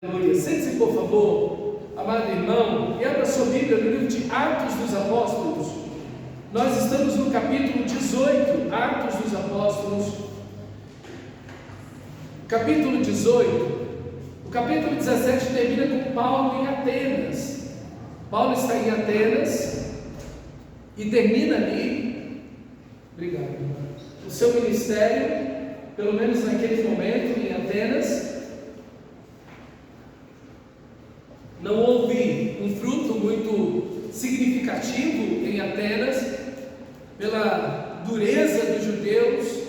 Aleluia. Sente-se, por favor, amado irmão, e abra sua Bíblia no livro de Atos dos Apóstolos. Nós estamos no capítulo 18, Atos dos Apóstolos. Capítulo 18. O capítulo 17 termina com Paulo em Atenas. Paulo está em Atenas e termina ali, obrigado, o seu ministério, pelo menos naquele momento em Atenas. Não houve um fruto muito significativo em Atenas, pela dureza dos judeus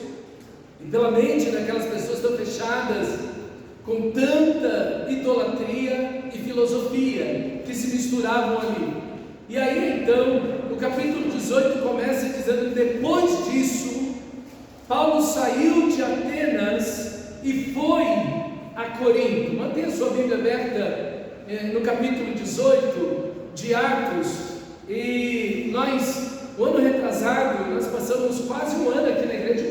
e pela mente daquelas pessoas tão fechadas, com tanta idolatria e filosofia que se misturavam ali. E aí então, o capítulo 18 começa dizendo: depois disso, Paulo saiu de Atenas e foi a Corinto. Mantenha sua Bíblia aberta no capítulo 18 de Atos. E nós, o ano retrasado, nós passamos quase um ano aqui na igreja,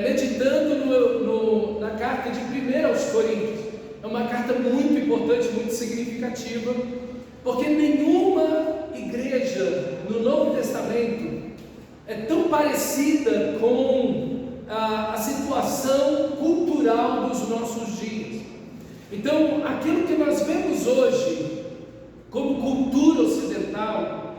meditando na carta de 1 aos Coríntios. É uma carta muito importante, muito significativa, porque nenhuma igreja no Novo Testamento é tão parecida com a situação cultural dos nossos dias. Então, aquilo que nós vemos hoje como cultura ocidental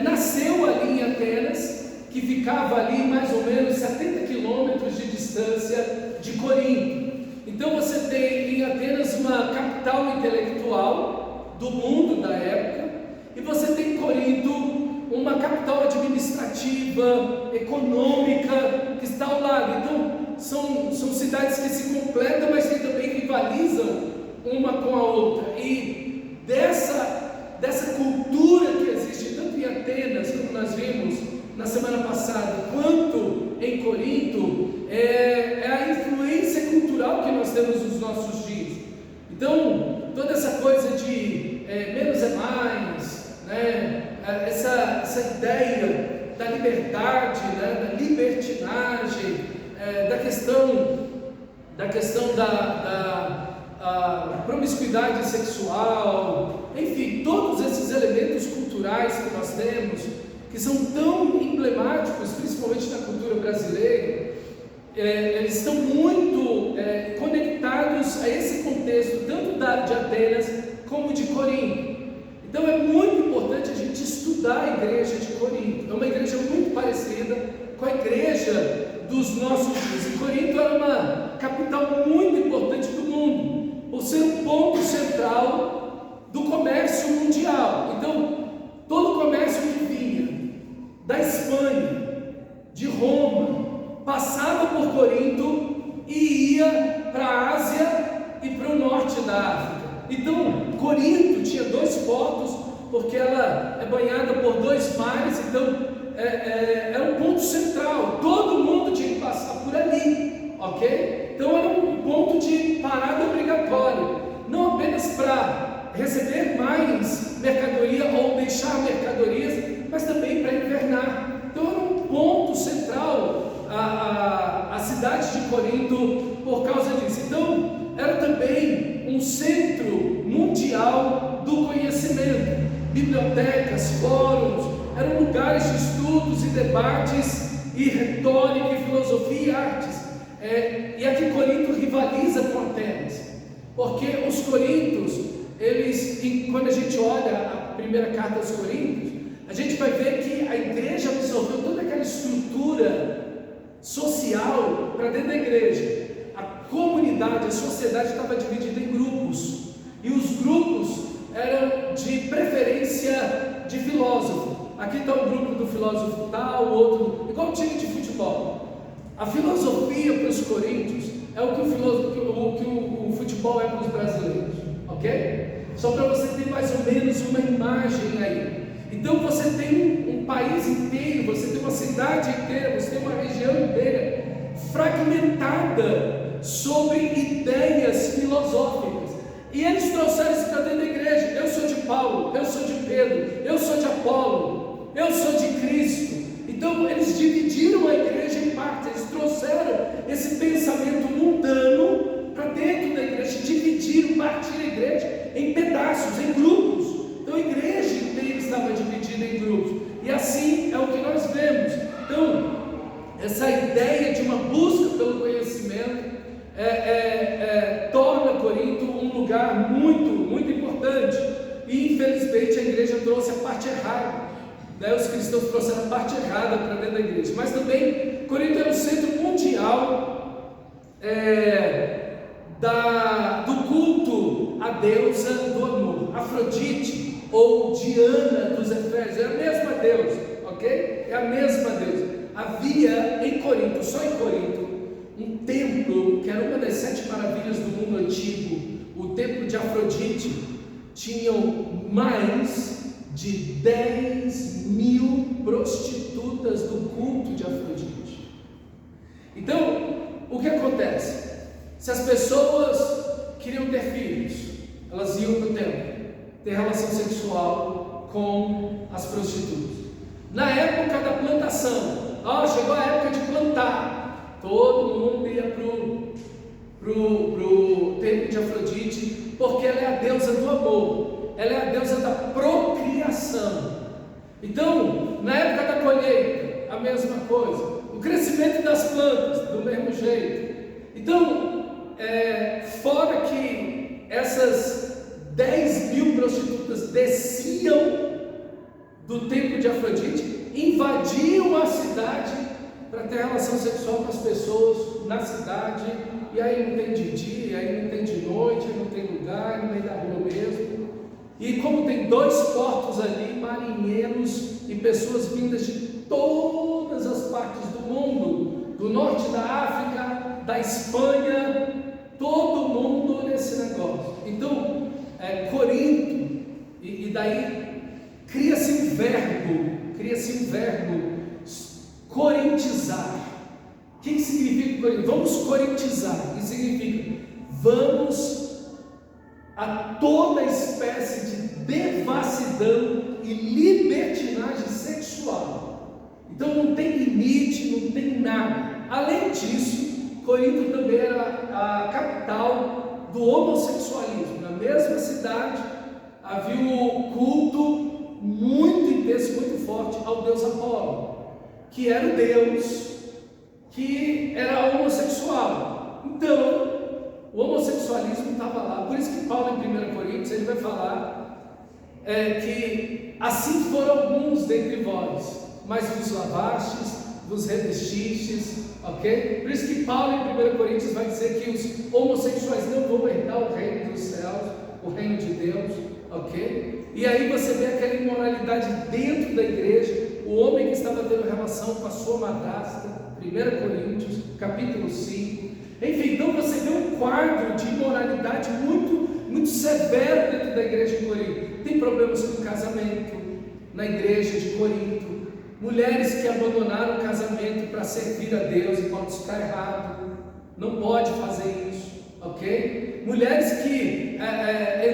nasceu ali em Atenas, que ficava ali mais ou menos 70 quilômetros de distância de Corinto. Então você tem em Atenas uma capital intelectual do mundo da época, e você tem em Corinto uma capital administrativa, econômica, que está ao lado. Então são cidades que se completam, mas que também rivalizam uma com a outra. E dessa cultura que existe tanto em Atenas, como nós vimos na semana passada, quanto em Corinto, é a influência cultural que nós temos nos nossos dias. Então, toda essa coisa de menos é mais, né? Essa ideia da liberdade, né? Da libertinagem, da questão da promiscuidade sexual, enfim, todos esses elementos culturais que nós temos, que são tão emblemáticos, principalmente na cultura brasileira, eles estão muito conectados a esse contexto, tanto de Atenas como de Corinto. Então é muito importante a gente estudar a igreja de Corinto. É uma igreja muito parecida com a igreja dos nossos dias. E Corinto era uma capital muito importante do mundo, por ser um ponto central do comércio mundial. Então, todo o comércio que vinha da Espanha, de Roma, passava por Corinto e ia para a Ásia e para o norte da África. Então, Corinto tinha dois portos, porque ela é banhada por dois mares. Então, era um ponto central, todo mundo tinha que passar por ali, ok? Então era um ponto de parada obrigatória, não apenas para receber mais mercadoria ou deixar mercadorias, mas também para invernar. Então era um ponto central a cidade de Corinto por causa disso. Então era também um centro mundial do conhecimento, bibliotecas, fóruns, eram lugares de estudos e debates, e retórica, e filosofia e artes. E aqui Corinto rivaliza com Atenas, porque os coríntios, quando a gente olha a primeira carta aos Coríntios, a gente vai ver que a igreja absorveu toda aquela estrutura social para dentro da igreja. A comunidade, a sociedade estava dividida em grupos, e os grupos eram de preferência de filósofo. Aqui está um grupo do filósofo tal, outro, igual time de futebol. A filosofia para os coríntios é o que o futebol é para os brasileiros, ok? Só para você ter mais ou menos uma imagem aí. Então você tem um país inteiro, você tem uma cidade inteira, você tem uma região inteira fragmentada sobre ideias filosóficas. E eles trouxeram isso para dentro da igreja. Eu sou de Paulo, eu sou de Pedro, eu sou de Apolo, eu sou de Cristo. Então eles dividiram a igreja em partes, eles trouxeram esse pensamento mundano para dentro da igreja pedaços, em grupos. Então a igreja inteira estava dividida em grupos. E assim é o que nós vemos. Então, essa ideia de uma busca pelo conhecimento torna Corinto um lugar muito, muito importante. E infelizmente a igreja trouxe a parte errada. Os cristãos trouxeram a parte errada para dentro da igreja. Mas também Corinto era o centro mundial do culto à deusa do amor, Afrodite ou Diana dos Efésios. É a mesma deusa, ok? É a mesma deusa. Havia em Corinto, só em Corinto, um templo que era uma das 7 maravilhas do mundo antigo, o templo de Afrodite. Tinham mais de 10.000 prostitutas do culto de Afrodite. Então, o que acontece? Se as pessoas queriam ter filhos, elas iam para o templo ter relação sexual com as prostitutas. Na época da plantação, chegou a época de plantar, todo mundo ia para o templo de Afrodite, porque ela é a deusa do amor, ela é a deusa da procriação. Então, na época da colheita, a mesma coisa, o crescimento das plantas, do mesmo jeito. Então, fora que essas 10.000 prostitutas desciam do templo de Afrodite, invadiam a cidade para ter relação sexual com as pessoas na cidade, e aí não tem de dia, aí não tem de noite, aí não tem lugar, no meio da rua mesmo. E como tem 2 portos ali, marinheiros e pessoas vindas de todas as partes do mundo, do norte da África, da Espanha, todo mundo nesse negócio. Então, Corinto, e daí cria-se um verbo, corintizar. O que significa Corinto? Vamos corintizar. Isso significa, vamos a toda espécie de devassidão e libertinagem sexual. Então não tem limite, não tem nada. Além disso, Corinto também era a capital do homossexualismo. Na mesma cidade havia um culto muito intenso, muito forte ao deus Apolo, que era o deus que era homossexual. Então, o homossexualismo estava lá. Por isso que Paulo, em 1 Coríntios, ele vai falar que assim foram alguns dentre vós, mas vos lavastes, vos revestistes, ok? Por isso que Paulo, em 1 Coríntios, vai dizer que os homossexuais não vão herdar o reino dos céus, o reino de Deus, ok? E aí você vê aquela imoralidade dentro da igreja, o homem que estava tendo relação com a sua madrasta, 1 Coríntios, capítulo 5. Enfim, então você vê um quadro de imoralidade muito, muito severo dentro da igreja de Corinto. Tem problemas com o casamento na igreja de Corinto, mulheres que abandonaram o casamento para servir a Deus, e pode estar errado, não pode fazer isso, ok? Mulheres que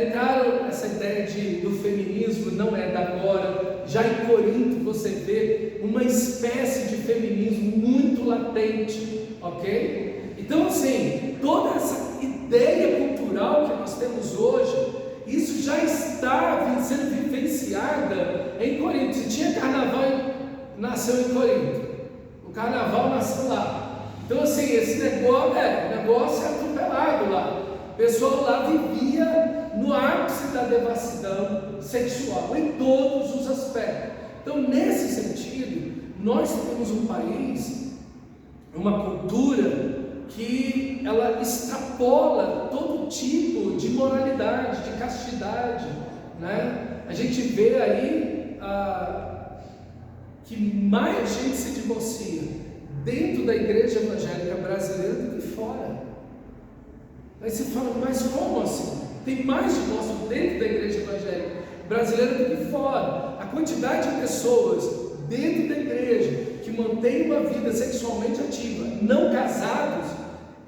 entraram nessa ideia do feminismo, não é da agora. Já em Corinto você vê uma espécie de feminismo muito latente, ok? Então assim, toda essa ideia cultural que nós temos hoje, isso já está sendo vivenciada em Corinto. Se tinha carnaval, nasceu em Corinto, o carnaval nasceu lá. Então assim, esse negócio é atropelado lá. O pessoal lá vivia no ápice da devassidão sexual, em todos os aspectos. Então, nesse sentido, nós temos um país, uma cultura que ela extrapola todo tipo de moralidade, de castidade, né? A gente vê aí que mais gente se divorcia dentro da igreja evangélica brasileira do que fora. Aí você fala, mas como assim? Tem mais divórcio dentro da igreja evangélica brasileira do que fora. A quantidade de pessoas dentro da igreja que mantém uma vida sexualmente ativa, não casados,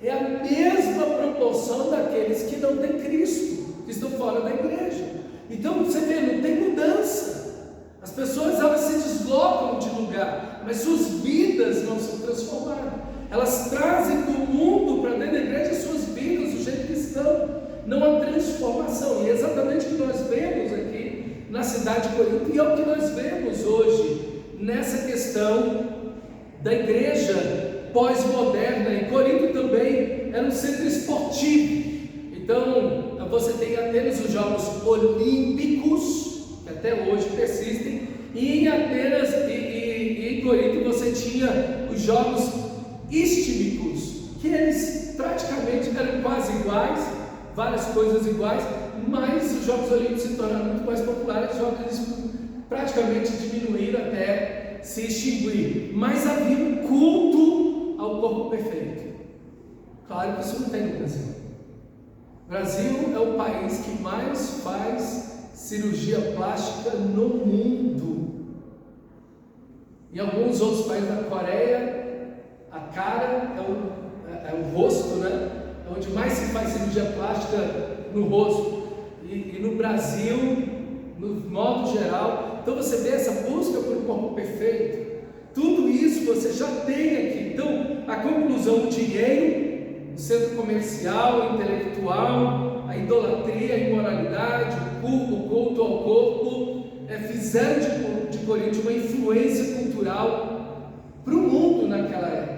é a mesma proporção daqueles que não têm Cristo, que estão fora da igreja. Então você vê, não tem mudança. As pessoas elas se deslocam de lugar, mas suas vidas não são transformadas. Elas trazem do mundo para dentro da igreja suas vidas do jeito que estão. não há transformação. E é exatamente o que nós vemos aqui na cidade de Corinto, e é o que nós vemos hoje nessa questão da igreja pós-moderna. Em Corinto também era um centro esportivo. Então você tem Atenas os Jogos Olímpicos, que até hoje persistem, e em Atenas e em Corinto você tinha os Jogos Istímicos, que eles praticamente eram quase iguais, várias coisas iguais, mas os Jogos Olímpicos se tornaram muito mais populares, os Jogos praticamente diminuíram até se extinguir, mas havia um culto ao corpo perfeito. Claro que isso não tem no Brasil. O Brasil é o país que mais faz cirurgia plástica no mundo. Em alguns outros países, na Coreia, a cara é o rosto, né? É onde mais se faz cirurgia plástica no rosto. E no Brasil, no modo geral, então você vê essa busca por um corpo perfeito. Tudo isso você já tem aqui. Então, a conclusão: o dinheiro, o centro comercial, intelectual, a idolatria, a imoralidade, o culto ao corpo, fizeram de Corinto uma influência cultural para o mundo naquela época.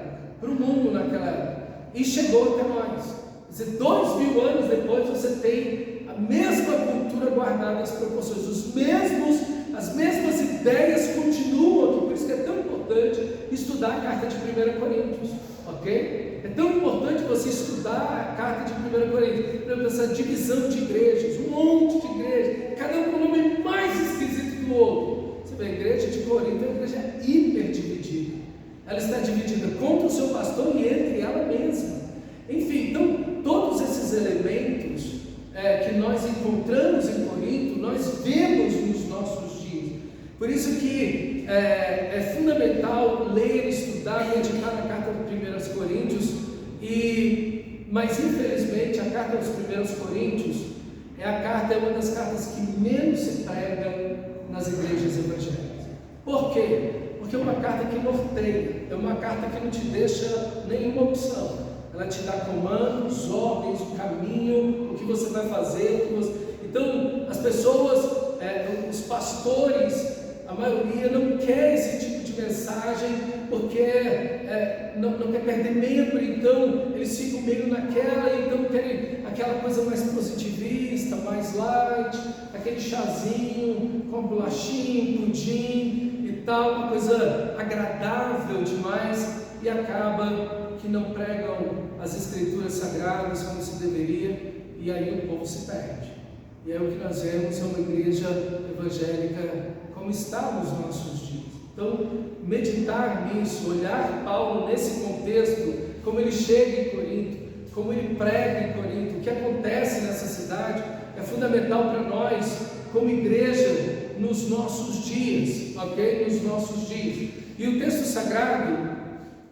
E chegou até nós. Quer dizer, 2000 anos depois você tem a mesma cultura guardada as proporções, as mesmas ideias continuam aqui. Por isso que é tão importante estudar a carta de 1 Coríntios, ok? É tão importante você estudar a carta de 1 Coríntios, para essa divisão de igrejas, um monte de igrejas, cada um com o nome mais esquisito do outro. Você vê, a igreja de Corinto é uma igreja hiper dividida. Ela está dividida contra o seu pastor e entre ela mesma. Enfim, então, todos esses elementos que nós encontramos em Corinto, nós vemos nos nossos dias. Por isso que é fundamental ler, estudar, meditar na carta dos 1 Coríntios, mas infelizmente a carta dos 1 Coríntios é uma das cartas que menos se prega nas igrejas evangélicas. Por quê? Porque é uma carta que norteia, é uma carta que não te deixa nenhuma opção. Ela te dá comandos, ordens, o caminho, o que você vai fazer. Então, as pessoas, os pastores, a maioria não quer esse tipo de mensagem, porque não quer perder membro, então eles ficam meio naquela, então querem aquela coisa mais positivista, mais light, aquele chazinho com bolachinho, pudim e tal, uma coisa agradável demais, e acaba que não pregam as escrituras sagradas como se deveria, e aí o povo se perde. E aí o que nós vemos é uma igreja evangélica como está nos nossos dias. Então, meditar nisso, olhar Paulo nesse contexto, como ele chega em Corinto, como ele prega em Corinto, o que acontece nessa cidade, é fundamental para nós, como igreja, nos nossos dias, ok? Nos nossos dias. E o texto sagrado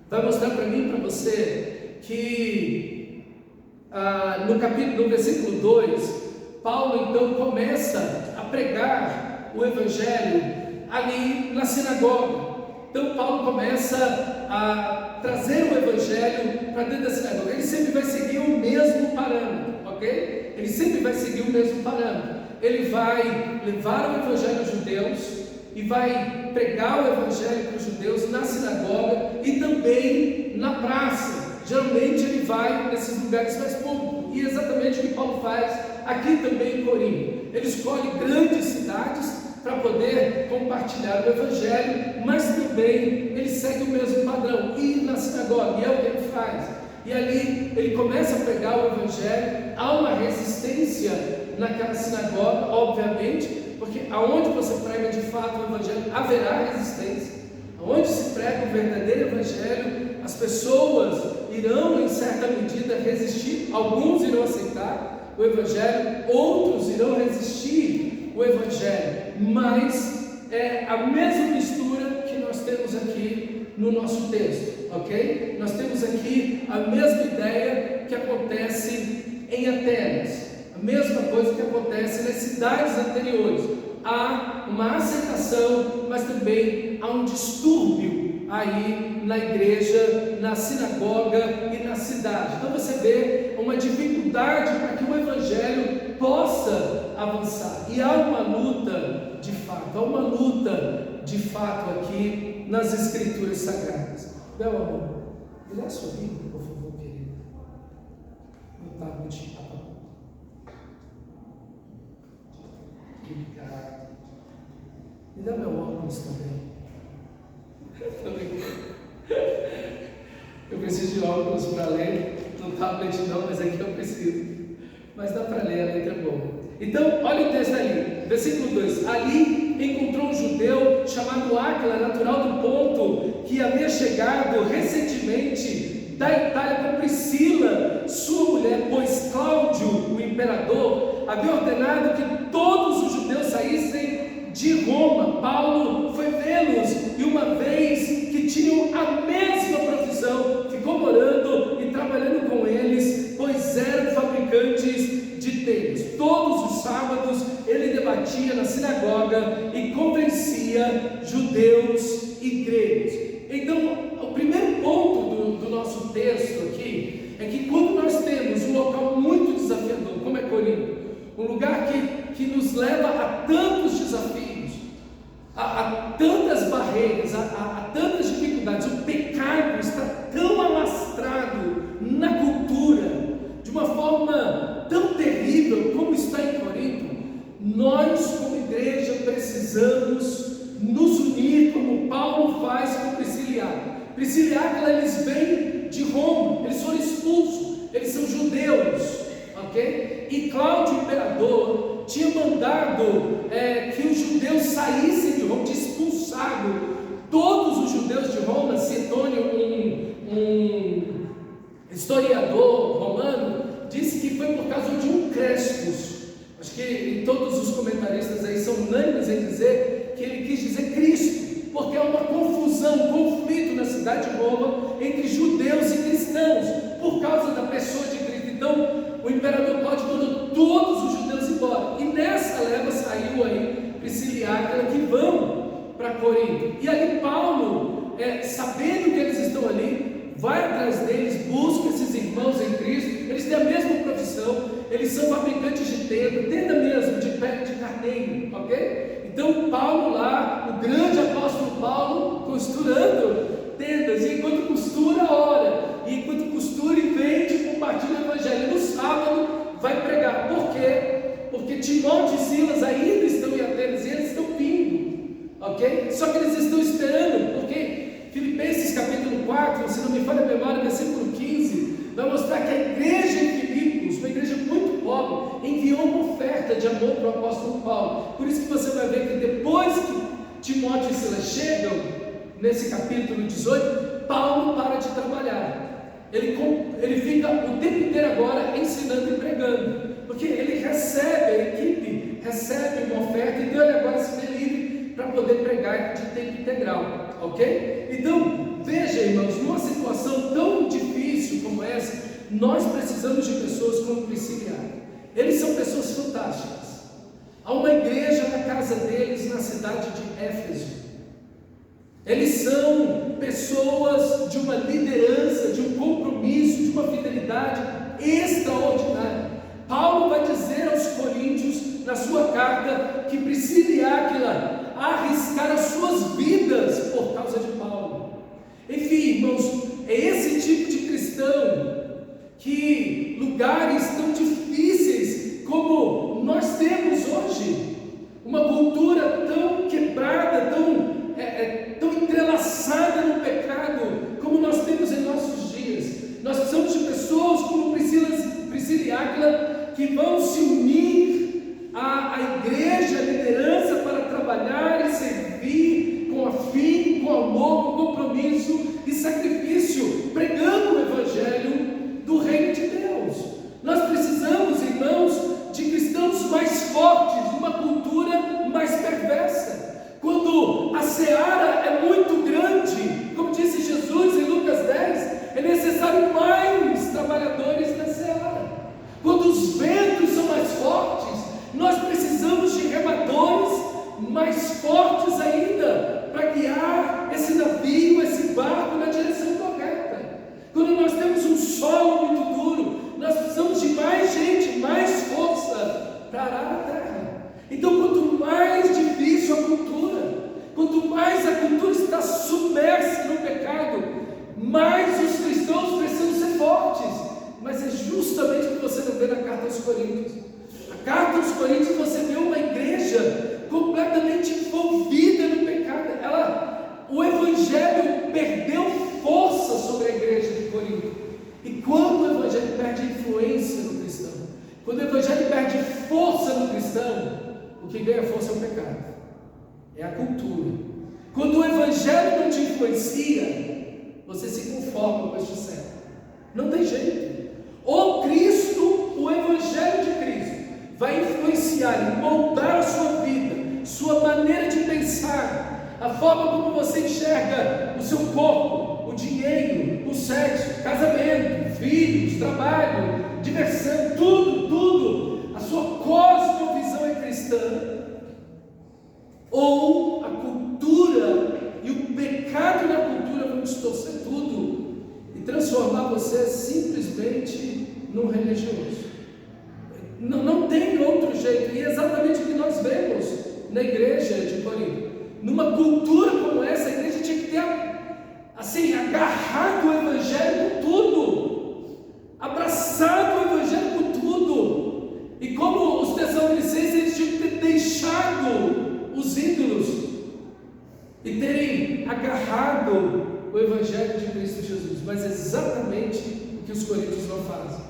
vai mostrar para mim e para você que no versículo 2, Paulo então começa a pregar o evangelho ali na sinagoga. Então Paulo começa a trazer o evangelho para dentro da sinagoga. Ele sempre vai seguir o mesmo parâmetro, ok? Ele sempre vai seguir o mesmo parâmetro. Ele vai levar o evangelho aos judeus e vai pregar o evangelho para os judeus na sinagoga e também na praça. Geralmente ele vai nesses lugares mais públicos, e é exatamente o que Paulo faz aqui também em Corinto. Ele escolhe grandes cidades para poder compartilhar o evangelho, mas também ele segue o mesmo padrão, ir na sinagoga, e é o que ele faz. E ali ele começa a pregar o evangelho. Há uma resistência naquela sinagoga, obviamente, porque aonde você prega de fato o evangelho, haverá resistência. Aonde se prega o verdadeiro evangelho, as pessoas irão em certa medida resistir. Alguns irão aceitar o evangelho, outros irão resistir o evangelho, mas é a mesma mistura que nós temos aqui no nosso texto, ok? Nós temos aqui a mesma ideia que acontece em Atenas, a mesma coisa que acontece nas cidades anteriores. Há uma aceitação, mas também há um distúrbio aí na igreja, na sinagoga e na cidade. Então você vê uma dificuldade para que o evangelho avançar. E há uma luta de fato, aqui nas Escrituras Sagradas. Meu amor, me dá a sua Bíblia, por favor, querido. Meu tablet, tá bom. Obrigado. Me dá meu óculos também. Eu preciso de óculos para ler, no tablet não, mas aqui eu preciso. Mas dá para ler, a letra é boa. Então, olha o texto ali, versículo 2. Ali encontrou um judeu chamado Áquila, natural do Ponto, que havia chegado recentemente da Itália com Priscila, sua mulher, pois Cláudio, o imperador, havia ordenado que todos os judeus saíssem de Roma. Paulo foi vê-los e, uma vez que tinham a mesma profissão, ficou morando e trabalhando com eles, pois eram fabricantes de telhas. Todos os sábados ele debatia na sinagoga e convencia judeus e gregos. Então, o primeiro ponto do nosso texto aqui é que quando nós temos um local muito desafiador, como é Corinto, um lugar que nos leva a tantos desafios, a tantas barreiras, a tantas dificuldades, o pecado está tão alastrado na cultura, de uma forma tão terrível como está em Corinto. Nós, como igreja, precisamos nos unir, como Paulo faz com Priscila e Áquila. Priscila e Áquila, eles vêm de Roma, eles foram expulsos, eles são judeus, ok? E Cláudio, o imperador, tinha mandado que os judeus saíssem de Roma, tinha expulsado todos os judeus de Roma. Setônio, um historiador romano, disse que foi por causa de um Crespus. Acho que todos os comentaristas aí são unânimes em dizer que ele quis dizer Cristo, porque há uma confusão, um conflito na cidade de Roma entre judeus e cristãos, por causa da pessoa de Cristo. Então, o imperador Cláudio mandou todos os judeus embora, e nessa leva saiu aí Priscila e Áquila, que vão para Corinto. E ali Paulo, sabendo que eles estão ali, vai atrás deles, busca esses irmãos em Cristo. Eles têm a mesma profissão, eles são fabricantes de tenda mesmo, de pele de carneiro, ok? Então Paulo lá, o grande apóstolo Paulo, costurando tendas, e enquanto costura, ora, e enquanto costura e vende, compartilha o evangelho. No sábado vai pregar. Por quê? Porque Timóteo e Silas ainda estão em Atenas e eles estão vindo, ok? Só que eles estão esperando, porque Filipenses capítulo 4, se não me falha a memória, versículo 15, vai mostrar que a igreja em Filipos, uma igreja muito pobre, enviou uma oferta de amor para o apóstolo Paulo. Por isso que você vai ver que depois que Timóteo e Silas chegam, nesse capítulo 18, Paulo para de trabalhar. Ele fica o tempo inteiro agora ensinando e pregando, porque ele recebe, a equipe recebe uma oferta, então ele agora se vê livre para poder pregar de tempo integral, ok? Então, veja, irmãos, numa situação tão difícil como essa, nós precisamos de pessoas como Priscila e Áquila. Eles são pessoas fantásticas. Há uma igreja na casa deles, na cidade de Éfeso. Eles são pessoas de uma liderança, de um compromisso, de uma fidelidade extraordinária. Paulo vai dizer aos coríntios, na sua carta, que Priscila e Áquila arriscaram as suas vidas por causa de Paulo. Enfim, irmãos, é esse tipo de cristão que lugares tão difíceis como nós temos hoje, uma cultura tão quebrada, tão entrelaçada no pecado, como nós temos em nossos dias. Nós precisamos de pessoas como Priscila e Áquila, que vão se unir à igreja, à liderança, para trabalhar e servir com afinco, com amor, com compromisso e sacrifício, pregando o evangelho do reino de Deus. Nós precisamos, irmãos, de cristãos mais fortes, de uma cultura mais perversa. Quando a seara é muito grande, como disse Jesus em Lucas 10, é necessário mais trabalhadores na seara. Quando os ventos são mais fortes, nós precisamos de remadores mais fortes ainda, para guiar esse navio, esse barco na direção correta. Quando nós temos um solo muito duro, nós precisamos de mais gente, mais força para arar a terra. Coríntios. A carta aos Coríntios você vê uma igreja completamente envolvida no pecado. O Evangelho perdeu força sobre a igreja de Corinto. E quando o Evangelho perde influência no cristão, quando o Evangelho perde força no cristão, o que ganha força é o pecado, é a cultura. Quando o Evangelho não te influencia, você se conforma com este século. Não tem jeito. O Cristo, o Evangelho de Cristo, vai influenciar e moldar a sua vida, sua maneira de pensar, a forma como você enxerga o seu corpo, o dinheiro, o sexo, casamento, filhos, trabalho, diversão, tudo. A sua cosmovisão é cristã, ou a cultura e o pecado na cultura vão distorcer tudo e transformar você simplesmente num religioso. Não tem outro jeito, e é exatamente o que nós vemos na igreja de Corinto. Numa cultura como essa, a igreja tinha que ter assim, agarrado o Evangelho com tudo, abraçado o Evangelho com tudo, e como os Tessalonicenses, eles tinham que ter deixado os ídolos e terem agarrado o Evangelho de Cristo Jesus. Mas é exatamente o que os coríntios não fazem.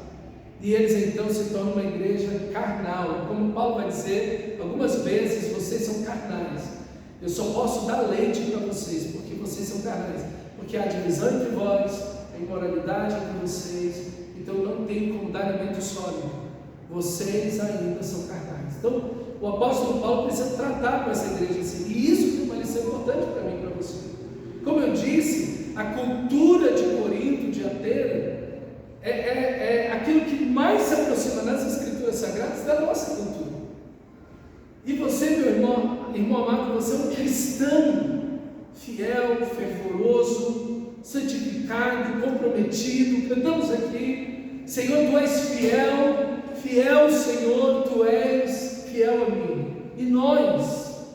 E eles então se tornam uma igreja carnal. Como Paulo vai dizer algumas vezes, vocês são carnais. Eu só posso dar leite para vocês, porque vocês são carnais. Porque há divisão entre vós, a imoralidade entre vocês. Então não tem como dar alimento sólido. Vocês ainda são carnais. Então o apóstolo Paulo precisa tratar com essa igreja assim. E isso tem uma lição importante para mim e para você. Como eu disse, a cultura de Corinto, de Atenas, é aquilo que mais se aproxima nas Escrituras Sagradas da nossa cultura. E você, meu irmão amado, você é um cristão fiel, fervoroso, santificado, comprometido. Cantamos aqui: Senhor, Tu és fiel, fiel Senhor, Tu és fiel a mim. E nós,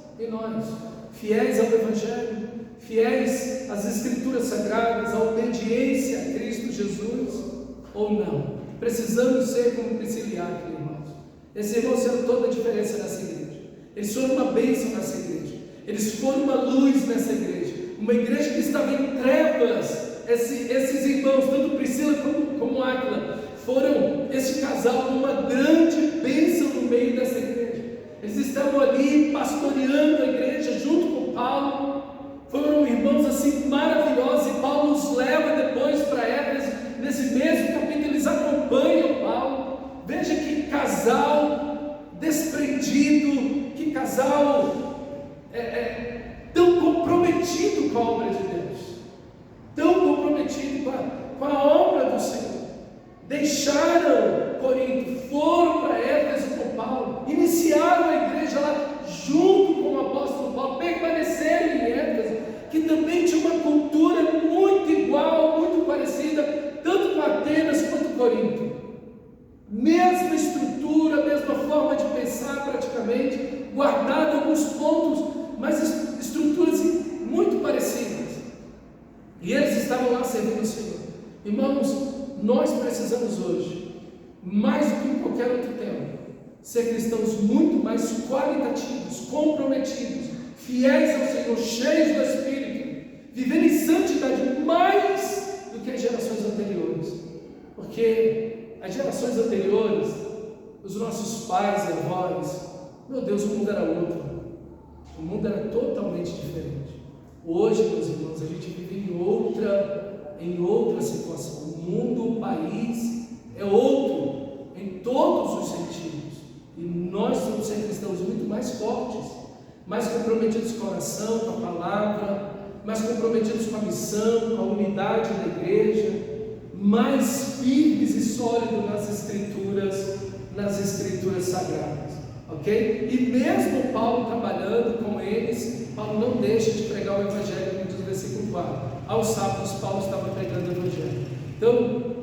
fiéis ao Evangelho, fiéis às Escrituras Sagradas, à obediência a Cristo Jesus, ou não? Precisamos ser como Priscila e Áquila, irmãos. Esses irmãos fizeram toda a diferença nessa igreja. Eles foram uma bênção nessa igreja. Eles foram uma luz nessa igreja. Uma igreja que estava em trevas. Esses irmãos, tanto Priscila como Áquila, foram esse casal uma grande bênção no meio dessa igreja. Eles estavam ali pastoreando a igreja junto com Paulo. Foram irmãos assim maravilhosos, e Paulo os leva depois para Éfeso. Nesse mesmo capítulo eles acompanham Paulo. Veja que casal desprendido, que casal tão comprometido com a obra de Deus, tão comprometido com a obra do Senhor. Deixaram Corinto, foram para Éfeso com Paulo, iniciaram a igreja lá junto com o apóstolo Paulo, permaneceram em Éfeso, que também tinha uma cultura muito igual, muito parecida, tanto com Atenas quanto Corinto. Mesma estrutura, mesma forma de pensar praticamente, guardado alguns pontos, mas estruturas muito parecidas. E eles estavam lá servindo o Senhor. Irmãos, nós precisamos hoje, mais do que em qualquer outro tempo, ser cristãos muito mais qualitativos, comprometidos, fiéis ao Senhor, cheios do Espírito, viver em santidade mais do que as gerações anteriores. Porque as gerações anteriores, os nossos pais e avós, meu Deus, o mundo era outro. O mundo era totalmente diferente. Hoje, meus irmãos, a gente vive em outra situação. O mundo, o país é outro em todos os sentidos. E nós somos ser cristãos muito mais fortes, mais comprometidos com a oração, com a palavra, mais comprometidos com a missão, com a unidade da igreja, mais firmes e sólidos nas escrituras sagradas, ok? E mesmo Paulo trabalhando com eles, Paulo não deixa de pregar o Evangelho, como diz o versículo 4. Aos sábados Paulo estava pregando o Evangelho. Então,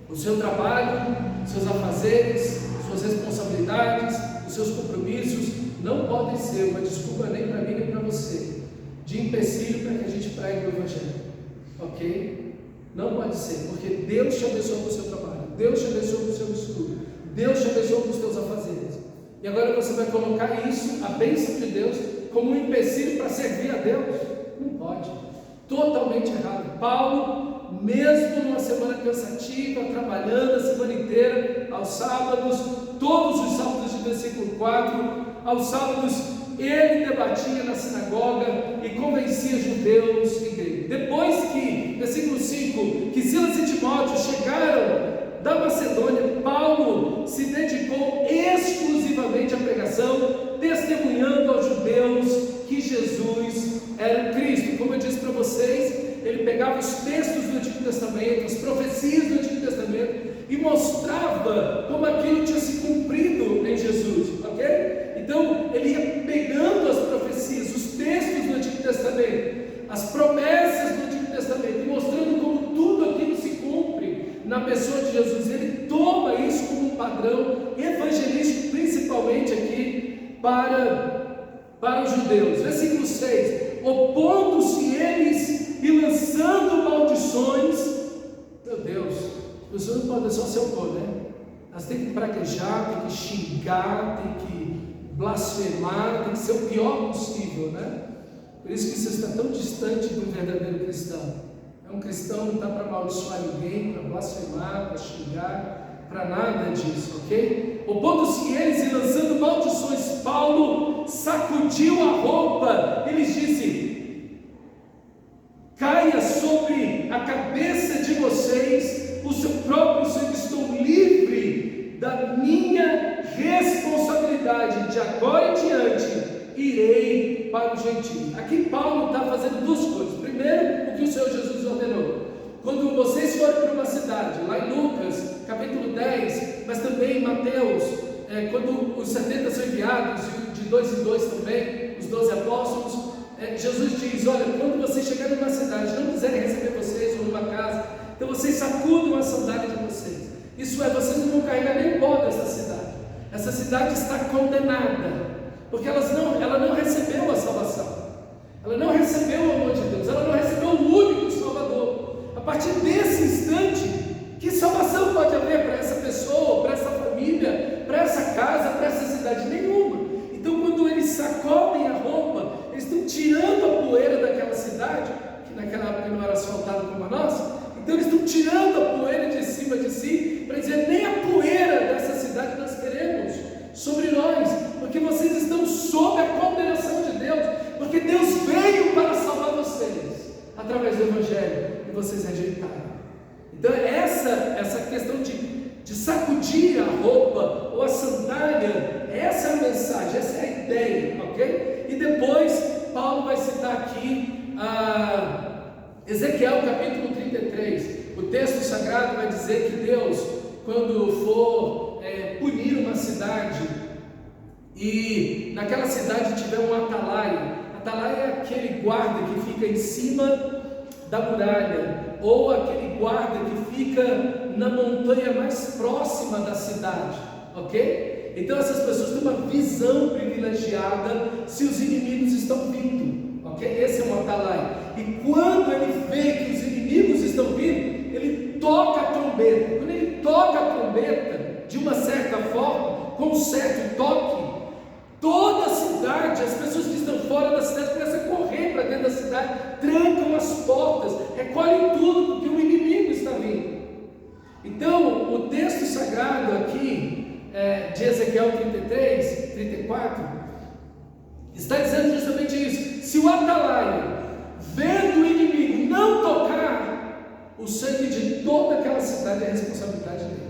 o seu trabalho, seus afazeres, suas responsabilidades, os seus compromissos não podem ser uma desculpa nem para mim nem para você, de empecilho para que a gente pregue o Evangelho, ok? Não pode ser, porque Deus te abençoou no seu trabalho, Deus te abençoou no seu estudo, Deus te abençoou com os teus afazeres. E agora você vai colocar isso, a bênção de Deus, como um empecilho para servir a Deus? Não pode. Totalmente errado. Paulo, mesmo numa semana cansativa, trabalhando a semana inteira, aos sábados, todos os sábados de versículo 4, aos sábados ele debatia na sinagoga e convencia judeus e gregos. Depois que, versículo 5, que Silas e Timóteo chegaram da Macedônia, Paulo se dedicou exclusivamente à pregação, testemunhando aos judeus que Jesus era o Cristo. Como eu disse para vocês, ele pegava os textos do Antigo Testamento, as profecias do Antigo Testamento e mostrava como aquilo tinha se cumprido em Jesus, ok? Então ele ia pegando as profecias, os textos do Antigo Testamento, as promessas do Antigo Testamento e mostrando como tudo aquilo se cumpre na pessoa de Jesus. Ele toma isso como um padrão evangelístico, principalmente aqui para os judeus. Versículo 6: opondo-se eles e lançando maldições. Meu Deus, as pessoas não podem só se opor, né? Elas têm que praguejar, têm que xingar, têm que blasfemar, tem que ser o pior possível, né? Por isso que você está tão distante do verdadeiro cristão. Um cristão não está para amaldiçoar ninguém, para blasfemar, para xingar, para nada disso, ok? Opondo-se eles e lançando maldições, Paulo sacudiu a roupa, ele disse: caia sobre a cabeça de vocês o seu próprio sangue, estou livre da minha responsabilidade, de agora em diante irei para o gentio. Aqui Paulo está fazendo duas coisas. Primeiro, o que o Senhor Jesus ordenou: quando vocês forem para uma cidade, lá em Lucas capítulo 10, mas também em Mateus, quando os 70 são enviados, e de 2 em 2 também, os 12 apóstolos, Jesus diz: olha, quando vocês chegarem numa cidade, não quiserem receber vocês ou numa casa, então vocês sacudam a sandália de vocês. Isso é, vocês não vão carregar nem pó dessa cidade. Essa cidade está condenada, porque ela não recebeu a salvação, ela não recebeu o amor de Deus, ela não recebeu o único Salvador. A partir desse instante, que salvação pode haver para essa pessoa, para essa família, para essa casa, para essa cidade? Nenhuma. Então, quando eles sacodem a roupa, eles estão tirando a poeira daquela cidade, que naquela época não era asfaltada como a nossa. Então eles estão tirando a poeira de cima de si, para dizer: nem a poeira dessa cidade nós queremos sobre nós, porque vocês estão sob a condenação de Deus, porque Deus veio para salvar vocês através do Evangelho e vocês rejeitaram. Então essa questão de sacudir a roupa ou a sandália, essa é a mensagem, essa é a ideia, ok? E depois Paulo vai citar aqui Ezequiel capítulo 33. O texto sagrado vai dizer que Deus, quando for punir uma cidade e naquela cidade tiver um atalaia é aquele guarda que fica em cima da muralha, ou aquele guarda que fica na montanha mais próxima da cidade, ok? Então essas pessoas têm uma visão privilegiada se os inimigos estão vindo, ok? Esse é um atalaia. E quando ele vê que os inimigos estão vindo, ele toca a trombeta. Quando ele toca a trombeta, de uma certa forma, com um certo toque, toda a cidade, as pessoas que estão fora da cidade começam a correr para dentro da cidade, trancam as portas, recolhem tudo, porque o inimigo está vindo. Então, o texto sagrado aqui, de Ezequiel 33, 34, está dizendo justamente isso. Se o atalaia, vendo o inimigo, não tocar, o sangue de toda aquela cidade é responsabilidade dele.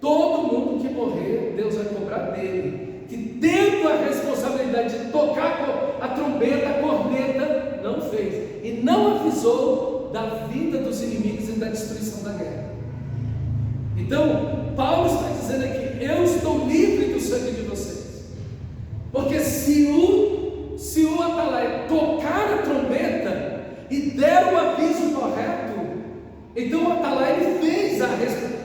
Todo mundo que morrer, Deus vai cobrar dele, que tendo a responsabilidade de tocar a trombeta, a corneta, não fez, e não avisou da vida dos inimigos e da destruição da guerra. Então, Paulo está dizendo aqui: eu estou livre do sangue de vocês, porque se o atalaia tocar a trombeta e der o aviso correto, então o atalaia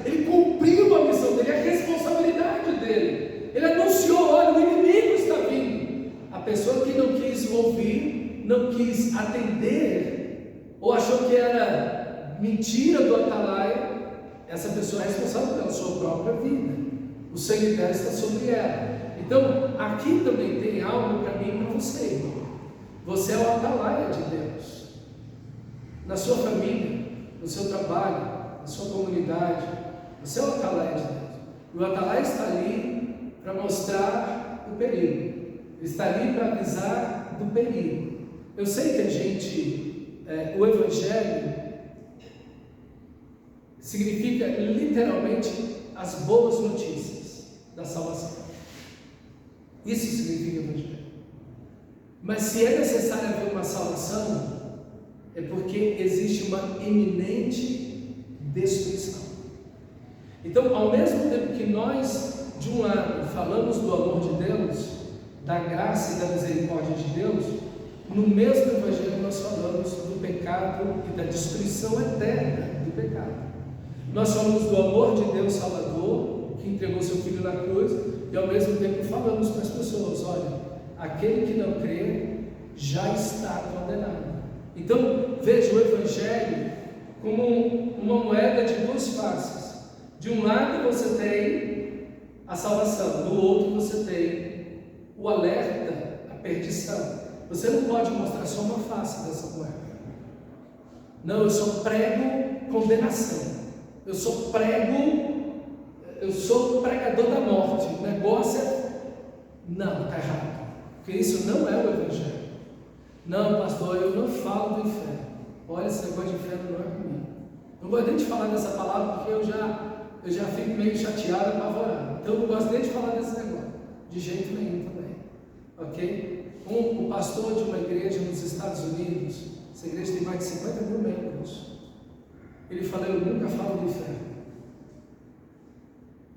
ele cumpriu a missão dele, a responsabilidade dele. Ele anunciou: olha, o inimigo está vindo. A pessoa que não quis ouvir, não quis atender, ou achou que era mentira do atalaia, essa pessoa é responsável pela sua própria vida, O sangue dela está sobre ela. Então, aqui também tem algo para mim e para você, irmão. Você é o atalaia de Deus. Na sua família, no seu trabalho, na sua comunidade, você é o atalaia de Deus. E o atalaia está ali para mostrar o perigo. Ele está ali para avisar do perigo. Eu sei que a gente, o Evangelho significa literalmente as boas notícias da salvação. Isso significa Evangelho. Mas se é necessário haver uma salvação, é porque existe uma iminente destruição. Então, ao mesmo tempo que nós, de um lado, falamos do amor de Deus, da graça e da misericórdia de Deus, no mesmo Evangelho nós falamos do pecado e da destruição eterna do pecado. Nós falamos do amor de Deus Salvador, que entregou seu Filho na cruz, e ao mesmo tempo falamos para as pessoas: olha, aquele que não crê já está condenado. Então, veja o Evangelho como uma moeda de duas faces. De um lado você tem a salvação, do outro você tem o alerta, a perdição. Você não pode mostrar só uma face dessa moeda. Não, eu só prego condenação. Eu sou pregador da morte. O negócio é... Não, está errado. Porque isso não é o Evangelho. Não, pastor, eu não falo do inferno. Olha, esse negócio de inferno não é comigo. Não gosto nem de falar dessa palavra, porque eu já fico meio chateado, apavorado. Então eu não gosto nem de falar desse negócio. De jeito nenhum também. Ok? O pastor de uma igreja nos Estados Unidos, essa igreja tem mais de 50 mil membros. Ele falou: eu nunca falo do inferno.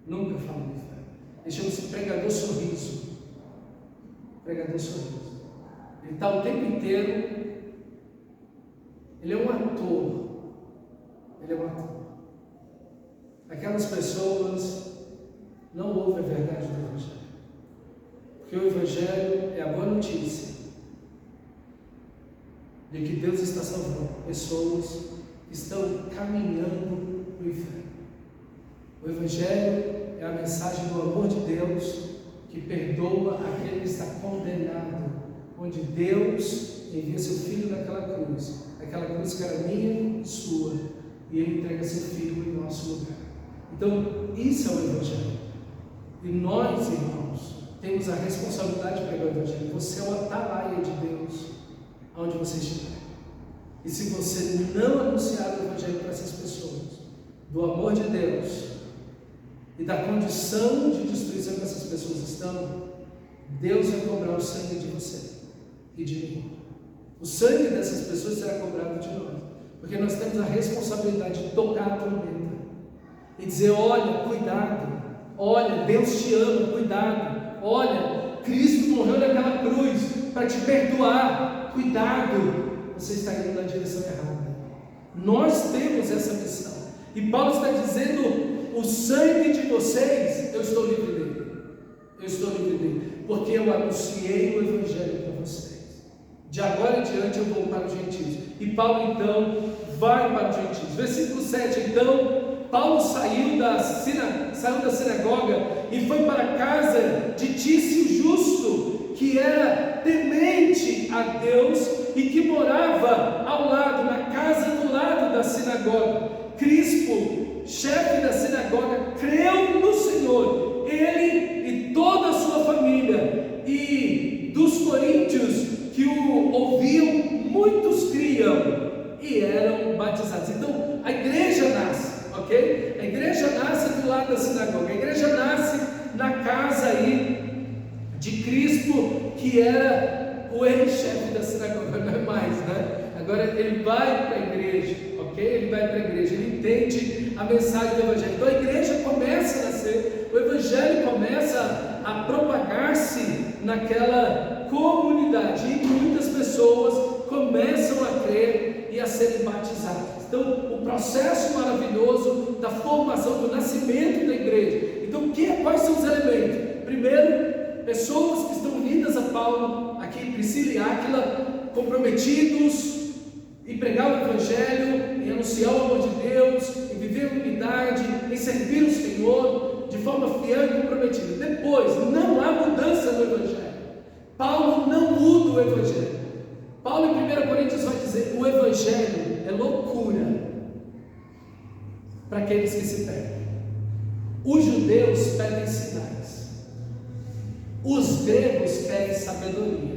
Nunca falo do inferno. Ele chama-se pregador sorriso. Pregador sorriso. Ele está o tempo inteiro. Ele é um ator. Ele é um ator. Aquelas pessoas não ouvem a verdade do Evangelho. Porque o Evangelho é a boa notícia de que Deus está salvando pessoas que estão caminhando para o inferno. O Evangelho é a mensagem do amor de Deus que perdoa aquele que está condenado, onde Deus envia seu Filho naquela cruz, aquela cruz que era minha e sua, e Ele entrega seu Filho em nosso lugar. Então, isso é o Evangelho. E nós, irmãos, temos a responsabilidade de pregar o Evangelho. Você é o atalaia de Deus, aonde você estiver. E se você não anunciar o Evangelho para essas pessoas, do amor de Deus e da condição de destruição que essas pessoas estão, Deus vai cobrar o sangue de você e de mim. O sangue dessas pessoas será cobrado de nós, porque nós temos a responsabilidade de tocar a trombeta e dizer: olha, cuidado, olha, Deus te ama, cuidado, olha, Cristo morreu naquela cruz para te perdoar, cuidado, você está indo na direção errada. Nós temos essa missão, e Paulo está dizendo: o sangue de vocês, eu estou livre dele, eu estou livre dele, porque eu anunciei o Evangelho para vocês. De agora em diante eu vou para os gentios. E Paulo então vai para os gentios. Versículo 7, então Paulo saiu da sinagoga e foi para a casa de Tício Justo, que era temente a Deus e que morava ao lado, na casa do lado da sinagoga. Crispo, chefe da sinagoga, creu no Senhor, ele e toda a sua família, e dos coríntios que o ouviam, muitos criam e eram batizados. Então a igreja nasce, ok? A igreja nasce do lado da sinagoga, a igreja nasce na casa aí de Crispo, que era o ex-chefe da sinagoga, não é mais, né? Agora ele vai para a igreja, ok? Ele vai para a igreja, ele entende a mensagem do Evangelho. Então a igreja começa a nascer, o Evangelho começa a propagar-se naquela comunidade, e muitas pessoas começam a crer e a serem batizadas. Então, o processo maravilhoso da formação, do nascimento da igreja. Então, quais são os elementos? Primeiro, pessoas que estão unidas a Paulo, aqui Priscila e Áquila, comprometidos em pregar o Evangelho, em anunciar o amor de Deus, em viver a unidade, em servir o Senhor. de forma fiel e comprometida. Depois, não há mudança no Evangelho. Paulo não muda o Evangelho. Paulo em 1 Coríntios vai dizer: o Evangelho é loucura para aqueles que se perdem. Os judeus pedem sinais, os gregos pedem sabedoria.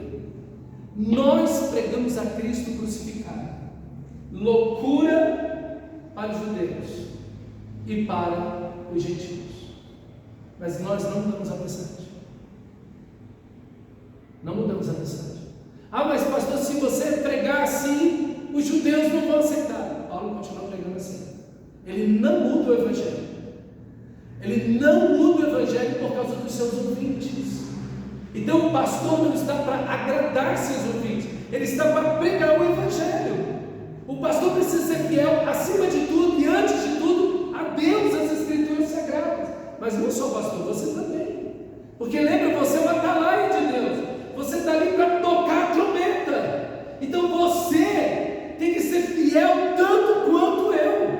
Nós pregamos a Cristo crucificado, loucura para os judeus e para os gentios. Mas nós não mudamos a mensagem. Não mudamos a mensagem. Ah, mas pastor, se você pregar assim, os judeus não vão aceitar. Paulo continua pregando assim. Ele não muda o Evangelho. Ele não muda o Evangelho por causa dos seus ouvintes. Então o pastor não está para agradar seus ouvintes, ele está para pregar o Evangelho. O pastor precisa ser fiel, acima de tudo e antes de tudo, a Deus, as Escrituras Sagradas. Mas não só o pastor, você também. Porque lembra, você é uma atalaia de Deus. Você está ali para tocar a trombeta. Então você tem que ser fiel tanto quanto eu.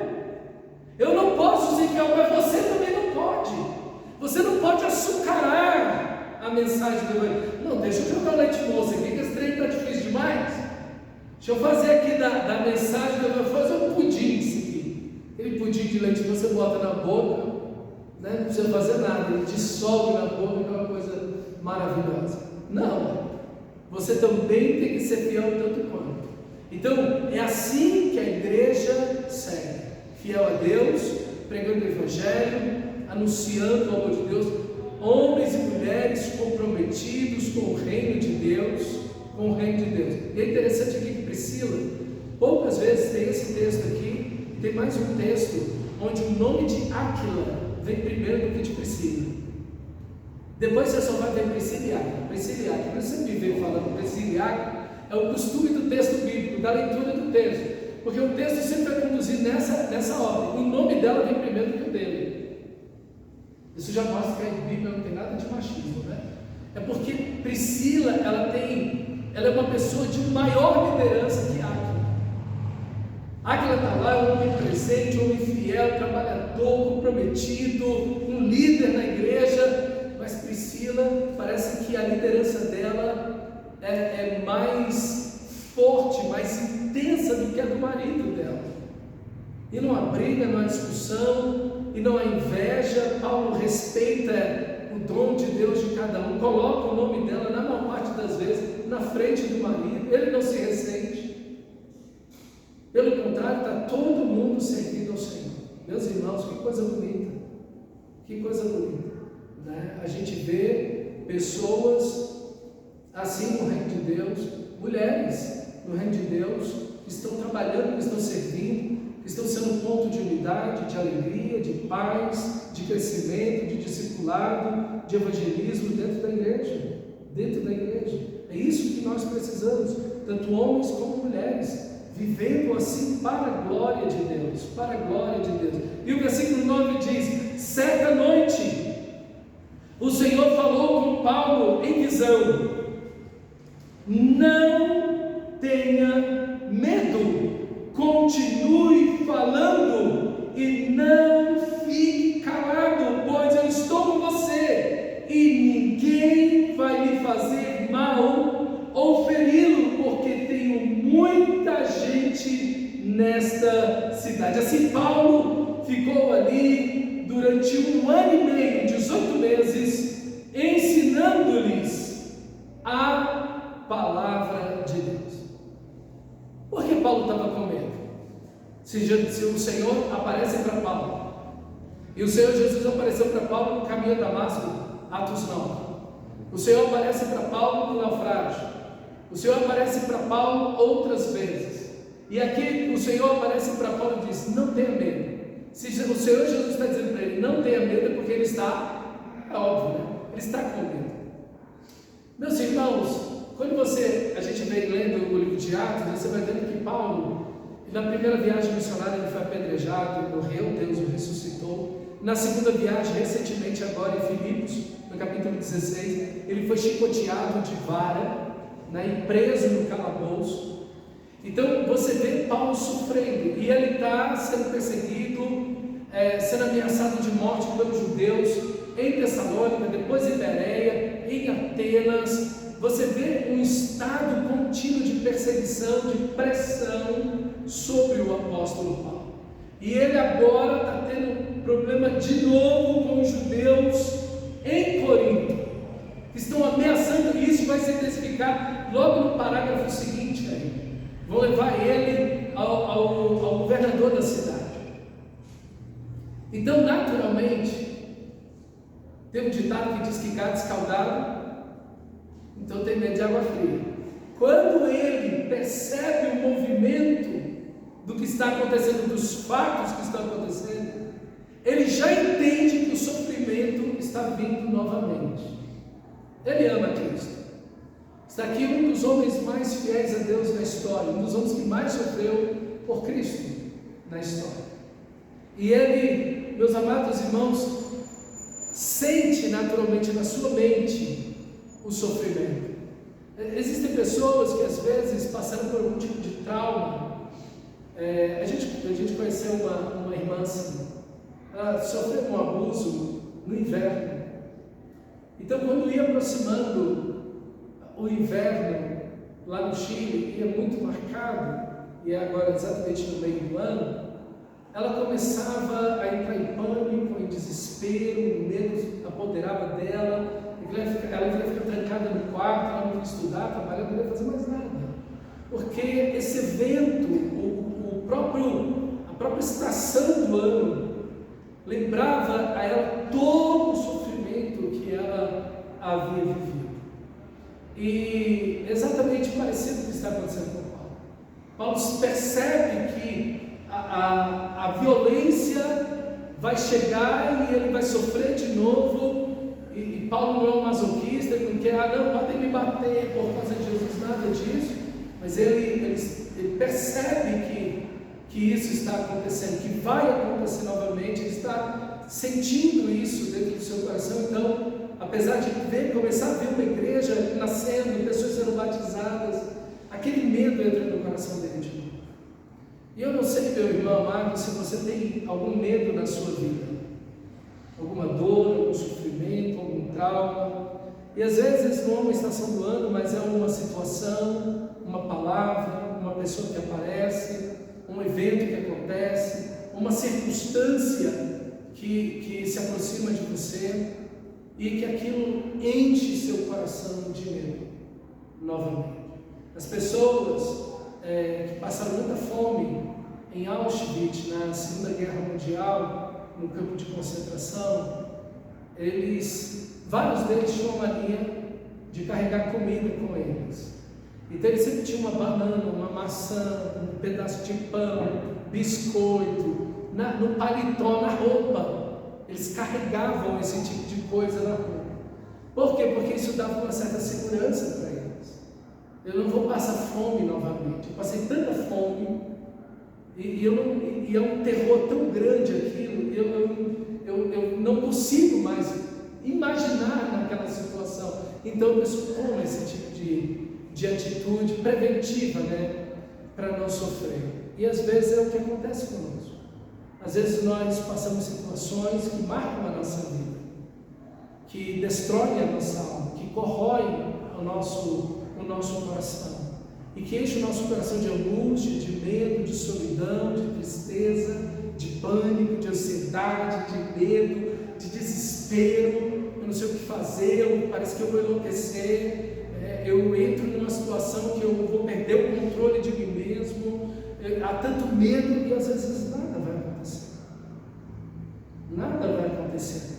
Eu não posso ser fiel, mas você também não pode. Você não pode açucarar a mensagem do Evangelho. Não, deixa eu jogar o leite moço aqui, que esse trem está difícil demais. Deixa eu fazer aqui da mensagem do Evangelho, fazer um pudim isso aqui. Aquele pudim de leite que você bota na boca, né? Não precisa fazer nada, ele dissolve na boca, aquela coisa maravilhosa. Não, você também tem que ser fiel tanto quanto. Então, é assim que a igreja segue, fiel a Deus, pregando o Evangelho, anunciando o amor de Deus, homens e mulheres comprometidos com o reino de Deus, com o reino de Deus. E é interessante aqui que Priscila, poucas vezes tem esse texto aqui, e tem mais um texto, onde o nome de Áquila vem primeiro do que de Priscila. Depois você só vai ver Priscila e Áquila. Priscila e Áquila, você me vê falando Priscila e Áquila, é o costume do texto bíblico, da leitura do texto, porque o texto sempre vai conduzir nessa ordem. O nome dela vem primeiro do que o dele. Isso já mostra que a Bíblia não tem nada de machismo, né? É porque Priscila, ela é uma pessoa de maior liderança que Áquila. Áquila está lá, é um homem presente, um homem fiel, trabalhador, comprometido, um líder na igreja, mas Priscila, parece que a liderança dela é mais forte, mais intensa do que a do marido dela. E não há briga, não há discussão, e não há inveja. Paulo respeita o dom de Deus de cada um, coloca o nome dela, na maior parte das vezes, na frente do marido. Ele não se ressente. Pelo contrário, está todo mundo servindo ao Senhor. Meus irmãos, que coisa bonita. Que coisa bonita, né? A gente vê pessoas assim no reino de Deus, mulheres no reino de Deus, que estão trabalhando, que estão servindo, que estão sendo um ponto de unidade, de alegria, de paz, de crescimento, de discipulado, de evangelismo dentro da igreja. Dentro da igreja. É isso que nós precisamos, tanto homens como mulheres, vivendo assim para a glória de Deus, para a glória de Deus. E o versículo 9 diz: certa noite, o Senhor falou com Paulo em visão: não tenha medo, continue falando e não fique calado, pois eu estou com você e ninguém vai lhe fazer mal ou feri-lo, porque tenho muita gente nesta cidade. Assim Paulo ficou ali durante 1 ano e meio, 18 meses, ensinando-lhes a palavra de Deus. Por que Paulo estava com medo? Se o Senhor aparece para Paulo, e o Senhor Jesus apareceu para Paulo no caminho a Damasco, Atos 9. O Senhor aparece para Paulo no naufrágio. O Senhor aparece para Paulo outras vezes. E aqui o Senhor aparece para Paulo e diz: não tenha medo. Se o Senhor Jesus está dizendo para ele não tenha medo, é porque ele está, é óbvio, né? Ele está com medo. Meus irmãos, quando a gente vem lendo o livro de Atos, você vai vendo que Paulo, na primeira viagem missionária, ele foi apedrejado, ele morreu, Deus o ressuscitou. Na segunda viagem, recentemente agora em Filipos, no capítulo 16, ele foi chicoteado de vara, né, e preso no calabouço. Então você vê Paulo sofrendo, e ele está sendo perseguido sendo ameaçado de morte pelos judeus, em Tessalônica, depois em Bereia, em Atenas. Você vê um estado contínuo de perseguição, de pressão sobre o apóstolo Paulo. E ele agora está tendo problema de novo com os judeus em Corinto, que estão ameaçando. Isso vai se intensificar logo no parágrafo seguinte aí. Vão levar ele ao governador da cidade. Então, naturalmente, tem um ditado que diz que gato escaldado, então tem medo de água fria. Quando ele percebe o movimento do que está acontecendo, dos fatos que estão acontecendo, ele já entende que o sofrimento está vindo novamente. Ele ama Cristo. Está aqui um dos homens mais fiéis a Deus na história, um dos homens que mais sofreu por Cristo na história. E ele, meus amados irmãos, sente naturalmente na sua mente o sofrimento. Existem pessoas que às vezes passaram por algum tipo de trauma. A gente conheceu uma irmã assim. Ela sofreu um abuso no inverno. Então, quando ia aproximando o inverno lá no Chile, ia muito marcado, e agora exatamente no meio do ano, ela começava a entrar em pânico, em desespero, o medo apoderava dela. Ela ia ficar trancada no quarto, ela não ia estudar, trabalhar, não ia fazer mais nada. Porque esse evento, a própria estação do ano, lembrava a ela todo o sofrimento que ela havia vivido. E exatamente parecido com o que está acontecendo com Paulo. Paulo percebe que a violência vai chegar e ele vai sofrer de novo. E Paulo não é um masoquista, ele não quer, não, podem me bater por causa de Jesus, nada disso. Mas ele percebe que isso está acontecendo, que vai acontecer novamente, ele está sentindo isso dentro do seu coração. Então, apesar de começar a ver uma igreja nascendo, pessoas sendo batizadas, aquele medo entra no coração dele de novo. E eu não sei, meu irmão amado, se você tem algum medo na sua vida, alguma dor, algum sofrimento, algum trauma. E às vezes não é uma estação do ano, mas é uma situação, uma palavra, uma pessoa que aparece, um evento que acontece, uma circunstância que se aproxima de você, e que aquilo enche seu coração de medo novamente. As pessoas que passaram muita fome em Auschwitz, na Segunda Guerra Mundial, no campo de concentração, vários deles tinham a mania de carregar comida com eles. Então eles sempre tinham uma banana, uma maçã, um pedaço de pão, biscoito, no paletó, na roupa. Eles carregavam esse tipo de coisa na roupa. Por quê? Porque isso dava uma certa segurança para eles. Eu não vou passar fome novamente. Eu passei tanta fome e é um terror tão grande aquilo. Eu não consigo mais imaginar naquela situação. Então a pessoa toma esse tipo de atitude preventiva, para não sofrer. E às vezes é o que acontece conosco. Às vezes nós passamos situações que marcam a nossa vida, que destroem a nossa alma, que corroem o nosso coração, e que enchem o nosso coração de angústia, de medo, de solidão, de tristeza, de pânico, de ansiedade, de medo, de desespero. Eu não sei o que fazer, parece que eu vou enlouquecer, eu entro numa situação que eu vou perder o controle de mim mesmo. Há tanto medo e às vezes nada vai acontecer. Nada vai acontecer.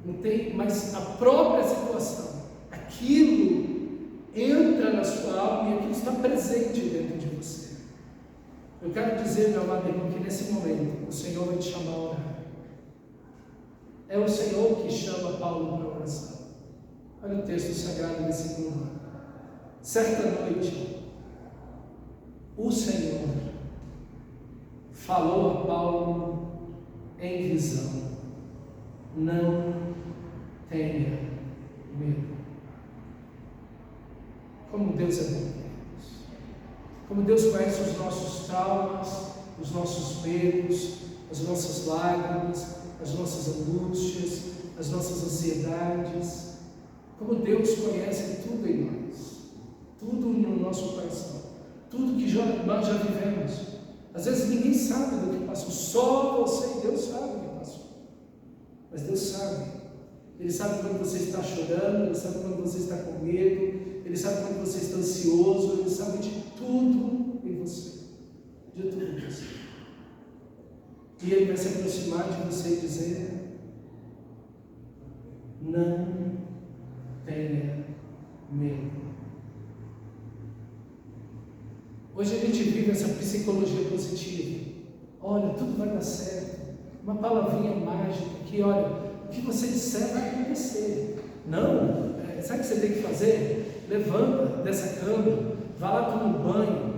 Não tem, mas a própria situação, aquilo entra na sua alma e aquilo está presente dentro de você. Eu quero dizer, meu amado irmão, que nesse momento o Senhor vai te chamar a orar. É o Senhor que chama Paulo para a oração. Olha o texto sagrado desse livro. Certa noite, o Senhor falou a Paulo em visão: não tenha medo. Como Deus é bom, como Deus conhece os nossos traumas, os nossos medos, as nossas lágrimas, as nossas angústias, as nossas ansiedades. Como Deus conhece tudo em nós, tudo no nosso coração, tudo que nós já vivemos. Às vezes ninguém sabe do que passou, só você e Deus sabe o que passou. Mas Deus sabe. Ele sabe quando você está chorando, Ele sabe quando você está com medo, Ele sabe quando você está ansioso, Ele sabe de tudo em você. De tudo em você. E Ele vai se aproximar de você e dizer: não tenha medo. Hoje a gente vive essa psicologia positiva. Olha, tudo vai dar certo. Uma palavrinha mágica que, olha, o que você disser vai acontecer. Não, sabe o que você tem que fazer? Levanta dessa cama, vai lá tomar um banho,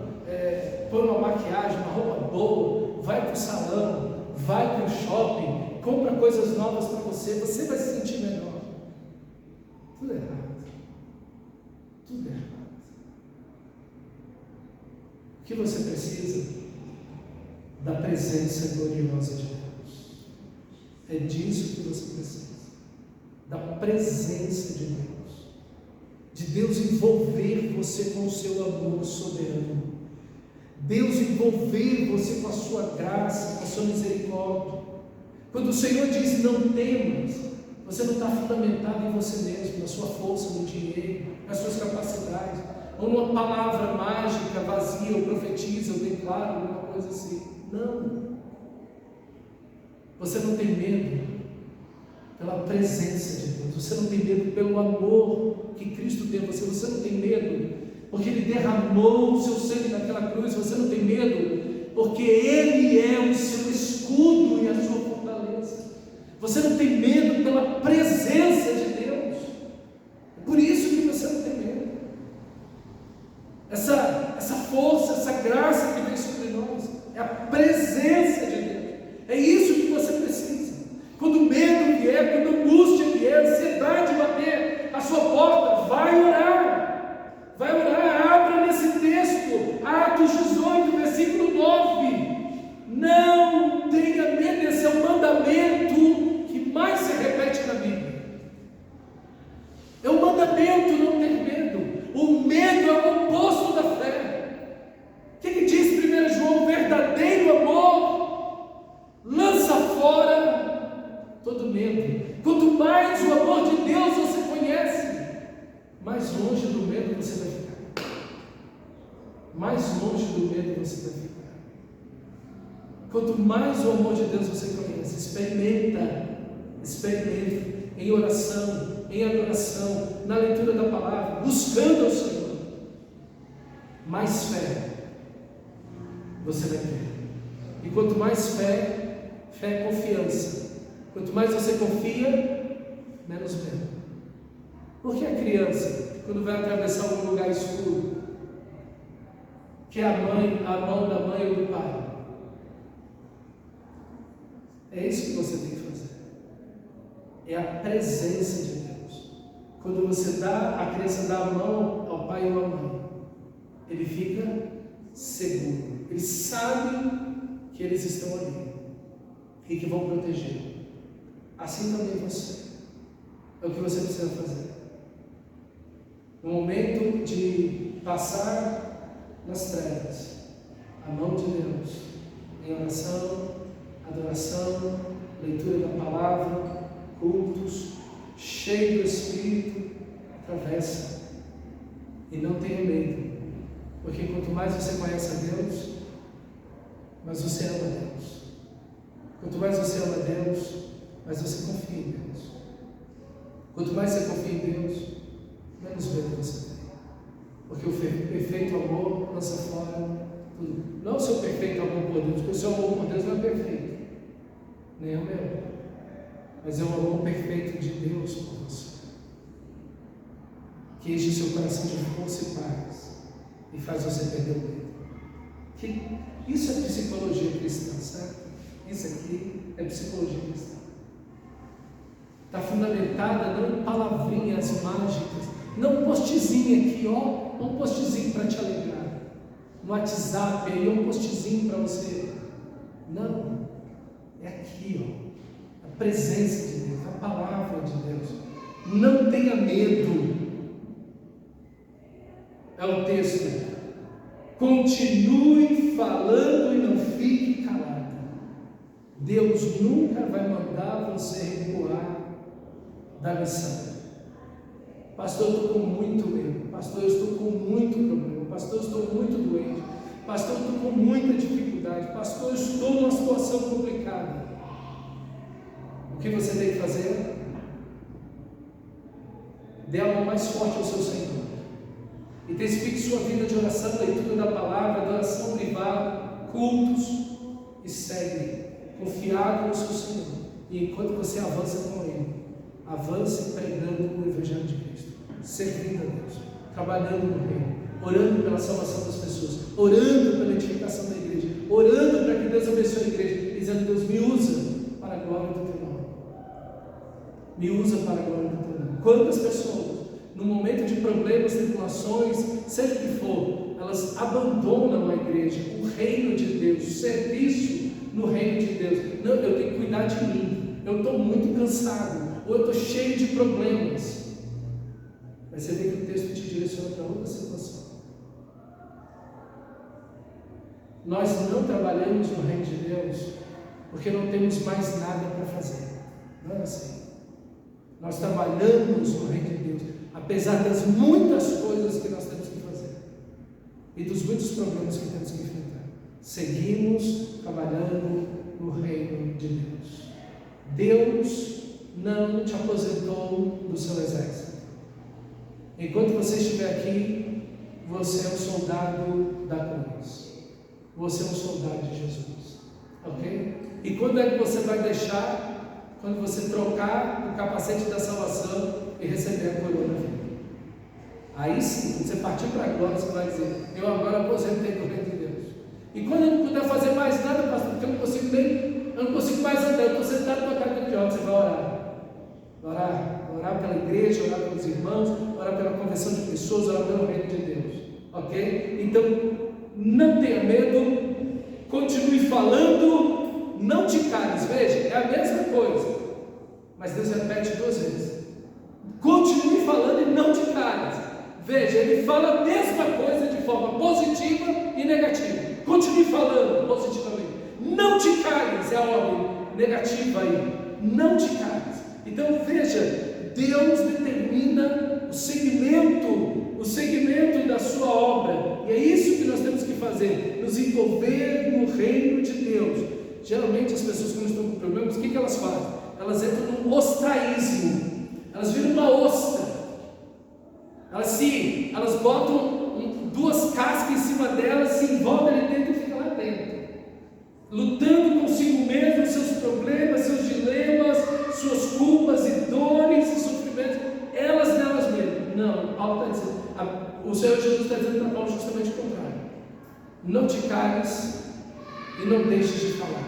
põe uma maquiagem, uma roupa boa, vai para o salão, vai para o shopping, compra coisas novas para você, você vai se sentir melhor. Tudo errado. Tudo errado. O que você precisa? Da presença gloriosa de Deus. É disso que você precisa. Da presença de Deus. De Deus envolver você com o seu amor soberano. Deus envolver você com a sua graça, com a sua misericórdia. Quando o Senhor diz não temas, você não está fundamentado em você mesmo, na sua força, no dinheiro, nas suas capacidades, ou numa palavra mágica, vazia, ou profetiza, ou declara, alguma coisa assim. Não. Você não tem medo pela presença de Deus, você não tem medo pelo amor que Cristo tem a você, você não tem medo porque Ele derramou o seu sangue naquela cruz, você não tem medo porque Ele é o seu escudo e a sua fortaleza, você não tem medo pela presença de Deus, é por isso que você não tem medo. Essa força, essa graça que vem sobre nós, é a presença de Deus, é isso que você precisa. Quando o medo vier, quando a angústia vier, a ansiedade bater a sua porta, vai orar, abra nesse texto, Atos 18, versículo 9, não tenha medo, esse é o mandamento que mais se repete na Bíblia, é o mandamento não ter medo. O medo é o oposto da fé. O que diz 1 João? O verdadeiro amor lança fora todo medo. Quanto mais o amor de Deus você conhece, mais longe do medo você vai ficar. Mais longe do medo você vai ficar. Quanto mais o amor de Deus você conhece, experimenta em oração, em adoração, na leitura da palavra, buscando ao Senhor, mais fé você vai ter. E quanto mais fé é confiança. Quanto mais você confia, menos medo. Porque a criança, quando vai atravessar um lugar escuro, que é a mão da mãe ou do pai, é isso que você tem que fazer. É a presença de Deus. Quando a criança dá a mão ao pai ou à mãe, ele fica seguro. Ele sabe que eles estão ali e que vão proteger. Assim também você. É o que você precisa fazer. No momento de passar nas trevas, a mão de Deus, em oração, adoração, leitura da palavra, cultos, cheio do Espírito, atravessa. E não tenha medo, porque quanto mais você conhece a Deus, mais você ama a Deus. Quanto mais você ama a Deus, mais você confia em Deus. Quanto mais você confia em Deus, menos medo você tem. Porque o perfeito amor lança fora tudo. Não o seu perfeito amor por Deus, porque o seu amor por Deus não é perfeito, nem é o meu, mas é o amor perfeito de Deus por você, que enche seu coração de força e paz e faz você perder o medo. Isso é psicologia cristã, certo? Isso aqui é psicologia cristã. Está fundamentada não em palavrinhas mágicas, não um postzinho aqui, um postzinho para te alegrar, no WhatsApp aí, um postzinho para você. Não, É aqui, ó, a presença de Deus, a palavra de Deus. Não tenha medo. É o texto. Continue falando e não fique calado. Deus nunca vai mandar você recuar da missão. Pastor, eu estou com muito medo. Pastor, eu estou com muito problema. Pastor, eu estou muito doente. Pastor, eu estou com muita dificuldade. Pastor, eu estou numa situação complicada. O que você tem que fazer? Dê a mão mais forte ao seu Senhor. Intensifique sua vida de oração, leitura da palavra, de oração privada, cultos, e segue, confiado no seu Senhor. E enquanto você avança com Ele, avance pregando o Evangelho de Cristo, servindo a Deus, trabalhando no reino, orando pela salvação das pessoas, orando pela edificação da igreja, orando para que Deus abençoe a igreja, dizendo: Deus, me usa para a glória do teu nome. Me usa para a glória do teu nome. Quantas pessoas, no momento de problemas, tribulações, seja o que for, elas abandonam a igreja, o reino de Deus, o serviço no reino de Deus. Não, eu tenho que cuidar de mim, eu estou muito cansado, ou eu estou cheio de problemas. Mas você vê que o texto te direciona para outra situação. Nós não trabalhamos no reino de Deus porque não temos mais nada para fazer. Não é assim. Nós trabalhamos no reino de Deus apesar das muitas coisas que nós temos que fazer e dos muitos problemas que temos que enfrentar. Seguimos trabalhando no reino de Deus. Deus não te aposentou do seu exército. Enquanto você estiver aqui, você é um soldado da cruz. Você é um soldado de Jesus. Ok? E quando é que você vai deixar? Quando você trocar o capacete da salvação e receber a coroa da vida. Aí sim, quando você partir para a glória, você vai dizer: eu agora aposentei do reino de Deus. E quando eu não puder fazer mais nada, pastor, porque eu não consigo mais andar, eu estou sentado na cadeira de rodas, você vai orar. Orar pela igreja, orar pelos irmãos, orar pela conversão de pessoas, orar pelo reino de Deus. Ok? Então, não tenha medo, continue falando, não te cales. Veja, é a mesma coisa, mas Deus repete 2 vezes. Continue falando e não te cales. Veja, ele fala a mesma coisa de forma positiva e negativa. Continue falando positivamente. Não te cales, é a ordem negativa aí. Não te cales. Então veja, Deus determina o segmento da sua obra. E é isso que nós temos que fazer, nos envolver no reino de Deus. Geralmente as pessoas, quando estão com problemas, o que elas fazem? Elas entram num ostraísmo. Elas viram uma ostra. Elas botam 2 cascas em cima delas, se envolvem ali dentro e ficam lá dentro, lutando consigo mesmo, seus problemas, seus dilemas, suas culpas e dores e sofrimentos, elas nelas mesmas. Não, Paulo está dizendo, o Senhor Jesus está dizendo para Paulo justamente o contrário. Não te cales e não deixes de falar.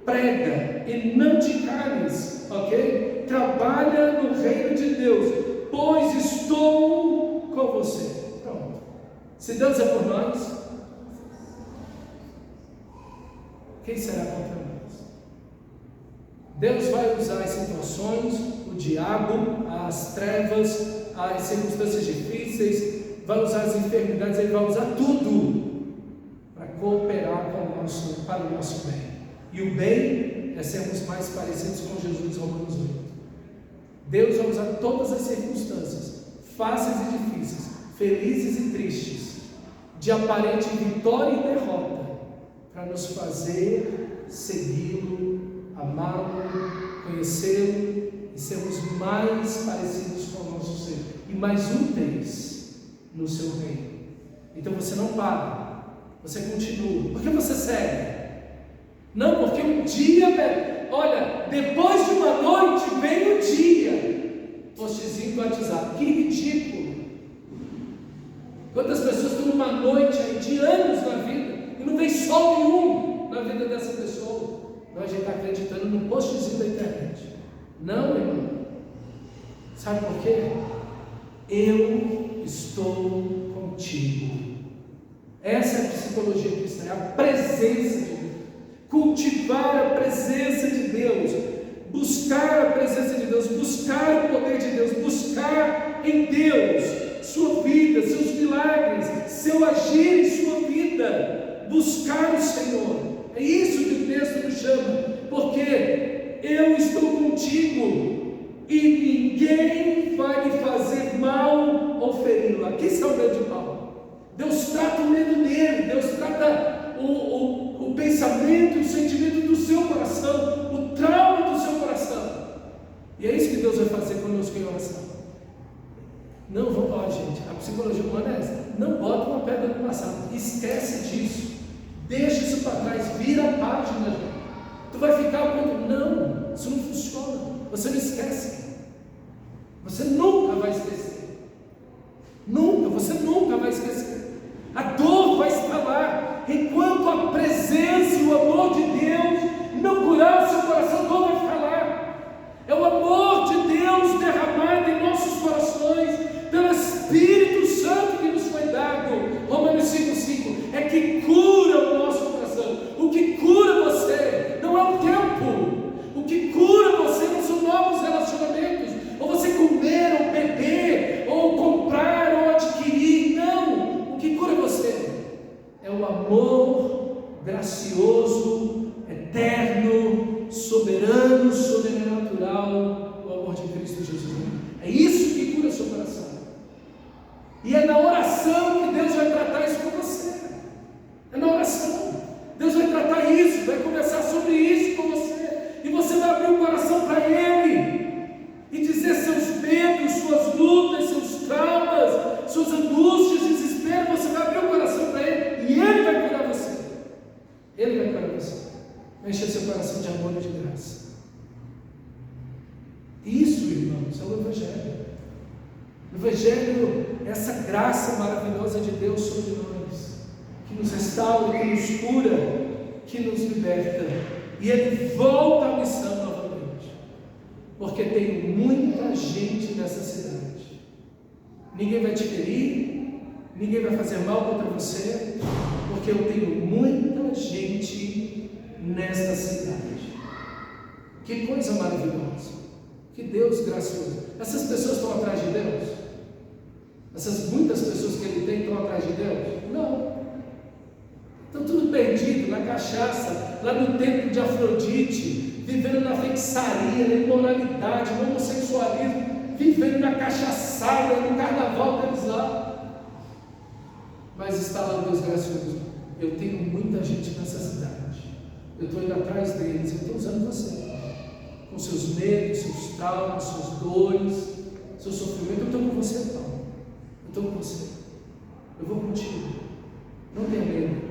Prega e não te cales, ok? Trabalha no reino de Deus, pois estou com você. Pronto. Se Deus é por nós, quem será contra nós? Deus vai usar as situações, o diabo, as trevas, as circunstâncias difíceis, vai usar as enfermidades, Ele vai usar tudo para cooperar para o nosso bem. E o bem é sermos mais parecidos com Jesus, Romanos 8. Deus vai usar todas as circunstâncias, fáceis e difíceis, felizes e tristes, de aparente vitória e derrota, para nos fazer segui-lo, amá-lo, conhecê-lo e sermos mais parecidos com o nosso Senhor e mais úteis no seu reino. Então você não para, você continua. Por que você segue? Não, porque um dia, olha, depois de uma noite vem o dia. Postzinho do WhatsApp, que ridículo. Quantas pessoas estão numa noite aí de anos na vida e não vem sol nenhum na vida dessa pessoa. Então a gente está acreditando no postzinho da internet. Não, irmão. Sabe por quê? Eu estou contigo. Essa é a psicologia cristã, é a presença de Deus. cultivar a presença de Deus, buscar a presença de Deus, buscar o poder de Deus, buscar em Deus sua vida, seus milagres, seu agir em sua vida, buscar o Senhor. É isso que o texto nos chama, porque eu estou contigo e ninguém vai lhe fazer mal ou feri-lo. Aqui está o medo de mal. Deus trata o medo dele, Deus trata o pensamento e o sentimento do seu coração, o trauma do seu coração. E é isso que Deus vai fazer conosco em oração. Não vou, gente, a psicologia humana é essa. Não bota uma pedra no passado, esquece disso, deixa isso para trás, vira a página. Tu vai ficar com... Não, isso não funciona. Você não esquece. Você nunca vai esquecer. Nunca, você nunca vai esquecer. A dor vai estar lá. Enquanto a presença e o amor de Deus não curar o seu coração, a dor vai ficar lá. É o amor de Deus derramado em nossos corações, pelo Espírito Santo que nos foi dado. Romanos 5,5 é que cura o nosso coração. O que cura você não é o tempo. O que cura você não são novos relacionamentos, ou você comer, ou beber, ou comprar, ou adquirir. Não, o que cura você é o amor gracioso, eterno, soberano, sobrenatural, o amor de Cristo Jesus. É isso que cura seu coração. E é na oração que Deus vai tratar isso com você. É na oração. Deus vai tratar isso, vai conversar sobre isso com você. E você vai abrir o coração para Ele e dizer seus medos, suas lutas, seus traumas, suas angústias, desespero. Você vai abrir o coração para Ele e Ele vai curar você. Ele vai curar você. Vai encher seu coração de amor e de graça. Isso, irmãos, é o Evangelho. O Evangelho é essa graça maravilhosa de Deus sobre nós, que nos restaura, que nos cura, que nos liberta. E Ele volta à missão novamente, porque tem muita gente nessa cidade. Ninguém vai te ferir, ninguém vai fazer mal contra você, porque eu tenho muita gente nesta cidade. Que coisa maravilhosa, que Deus gracioso. Essas pessoas estão atrás de Deus? Essas muitas pessoas que Ele tem estão atrás de Deus? Não. Estão tudo perdido na cachaça, lá no templo de Afrodite, vivendo na feitiçaria, na imoralidade, no homossexualismo, vivendo na cachaçada, no carnaval deles lá. Mas está lá Deus gracioso. Eu tenho muita gente nessa cidade. Eu estou indo atrás deles, eu estou usando você. Com seus medos, seus traumas, suas dores, seu sofrimento, eu estou com você, Paulo. Eu estou com você. Eu vou contigo. Não tenha medo.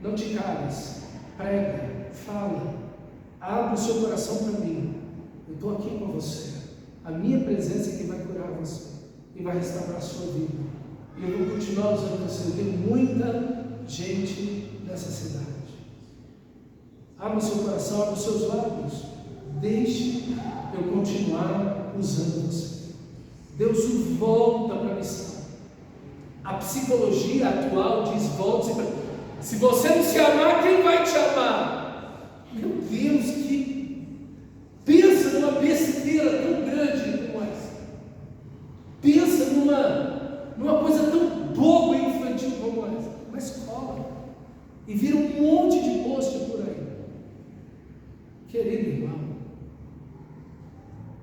Não te cales, prega, fala, abre o seu coração para mim. Eu estou aqui com você. A minha presença é que vai curar você e vai restaurar a sua vida. E eu vou continuar usando você. Eu tenho muita gente nessa cidade. Abra o seu coração, abra os seus lábios. Deixe eu continuar usando você. Deus o volta para a missão. A psicologia atual diz: volte-se para... Se você não se amar, quem vai te amar? Meu Deus, que... Pensa numa besteira tão grande como essa. Pensa numa coisa tão boba e infantil como essa. Uma escola. E vira um monte de post por aí. Querido irmão,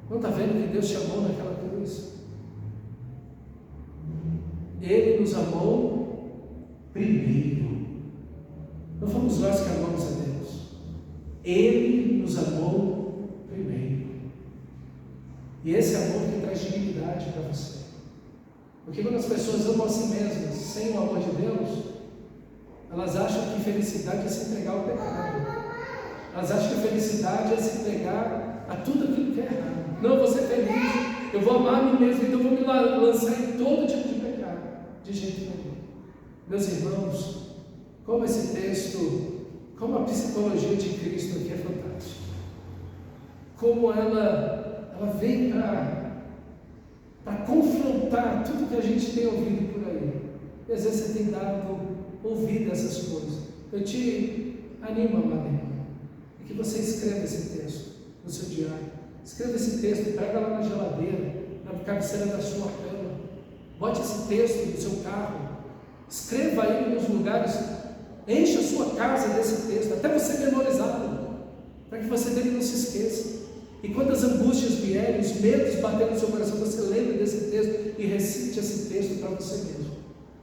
não está vendo que Deus te amou naquela cruz? Ele nos amou primeiro. Não fomos nós que amamos a Deus. Ele nos amou primeiro. E esse amor que traz dignidade para você. Porque quando as pessoas amam a si mesmas sem o amor de Deus, elas acham que felicidade é se entregar ao pecado. Elas acham que felicidade é se entregar a tudo aquilo que é errado. Não, eu vou ser feliz, eu vou amar a mim mesmo, então eu vou me lançar em todo tipo de pecado. De jeito nenhum. Meus irmãos, como esse texto, como a psicologia de Cristo aqui é fantástica. Como ela vem para confrontar tudo que a gente tem ouvido por aí. E às vezes você tem dado ouvido essas coisas. Eu te animo, amado irmão. que você escreva esse texto no seu diário. Escreva esse texto, pega lá na geladeira, na cabeceira da sua cama. Bote esse texto no seu carro. Escreva ele nos lugares. Encha a sua casa desse texto, até você memorizá-lo, para que você dele não se esqueça. E quando as angústias vierem, os medos baterem no seu coração, você lembre desse texto e recite esse texto para você mesmo.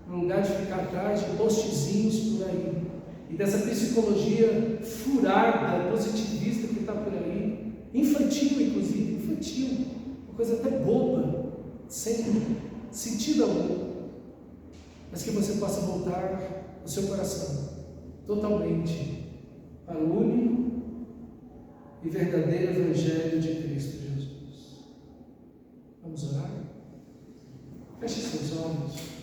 No lugar de ficar atrás de postzinhos por aí, e dessa psicologia furada, positivista que está por aí, infantil inclusive, infantil, uma coisa até boba, sem sentido algum, mas que você possa voltar o seu coração totalmente para o único e verdadeiro Evangelho de Cristo Jesus. Vamos orar? Feche seus olhos.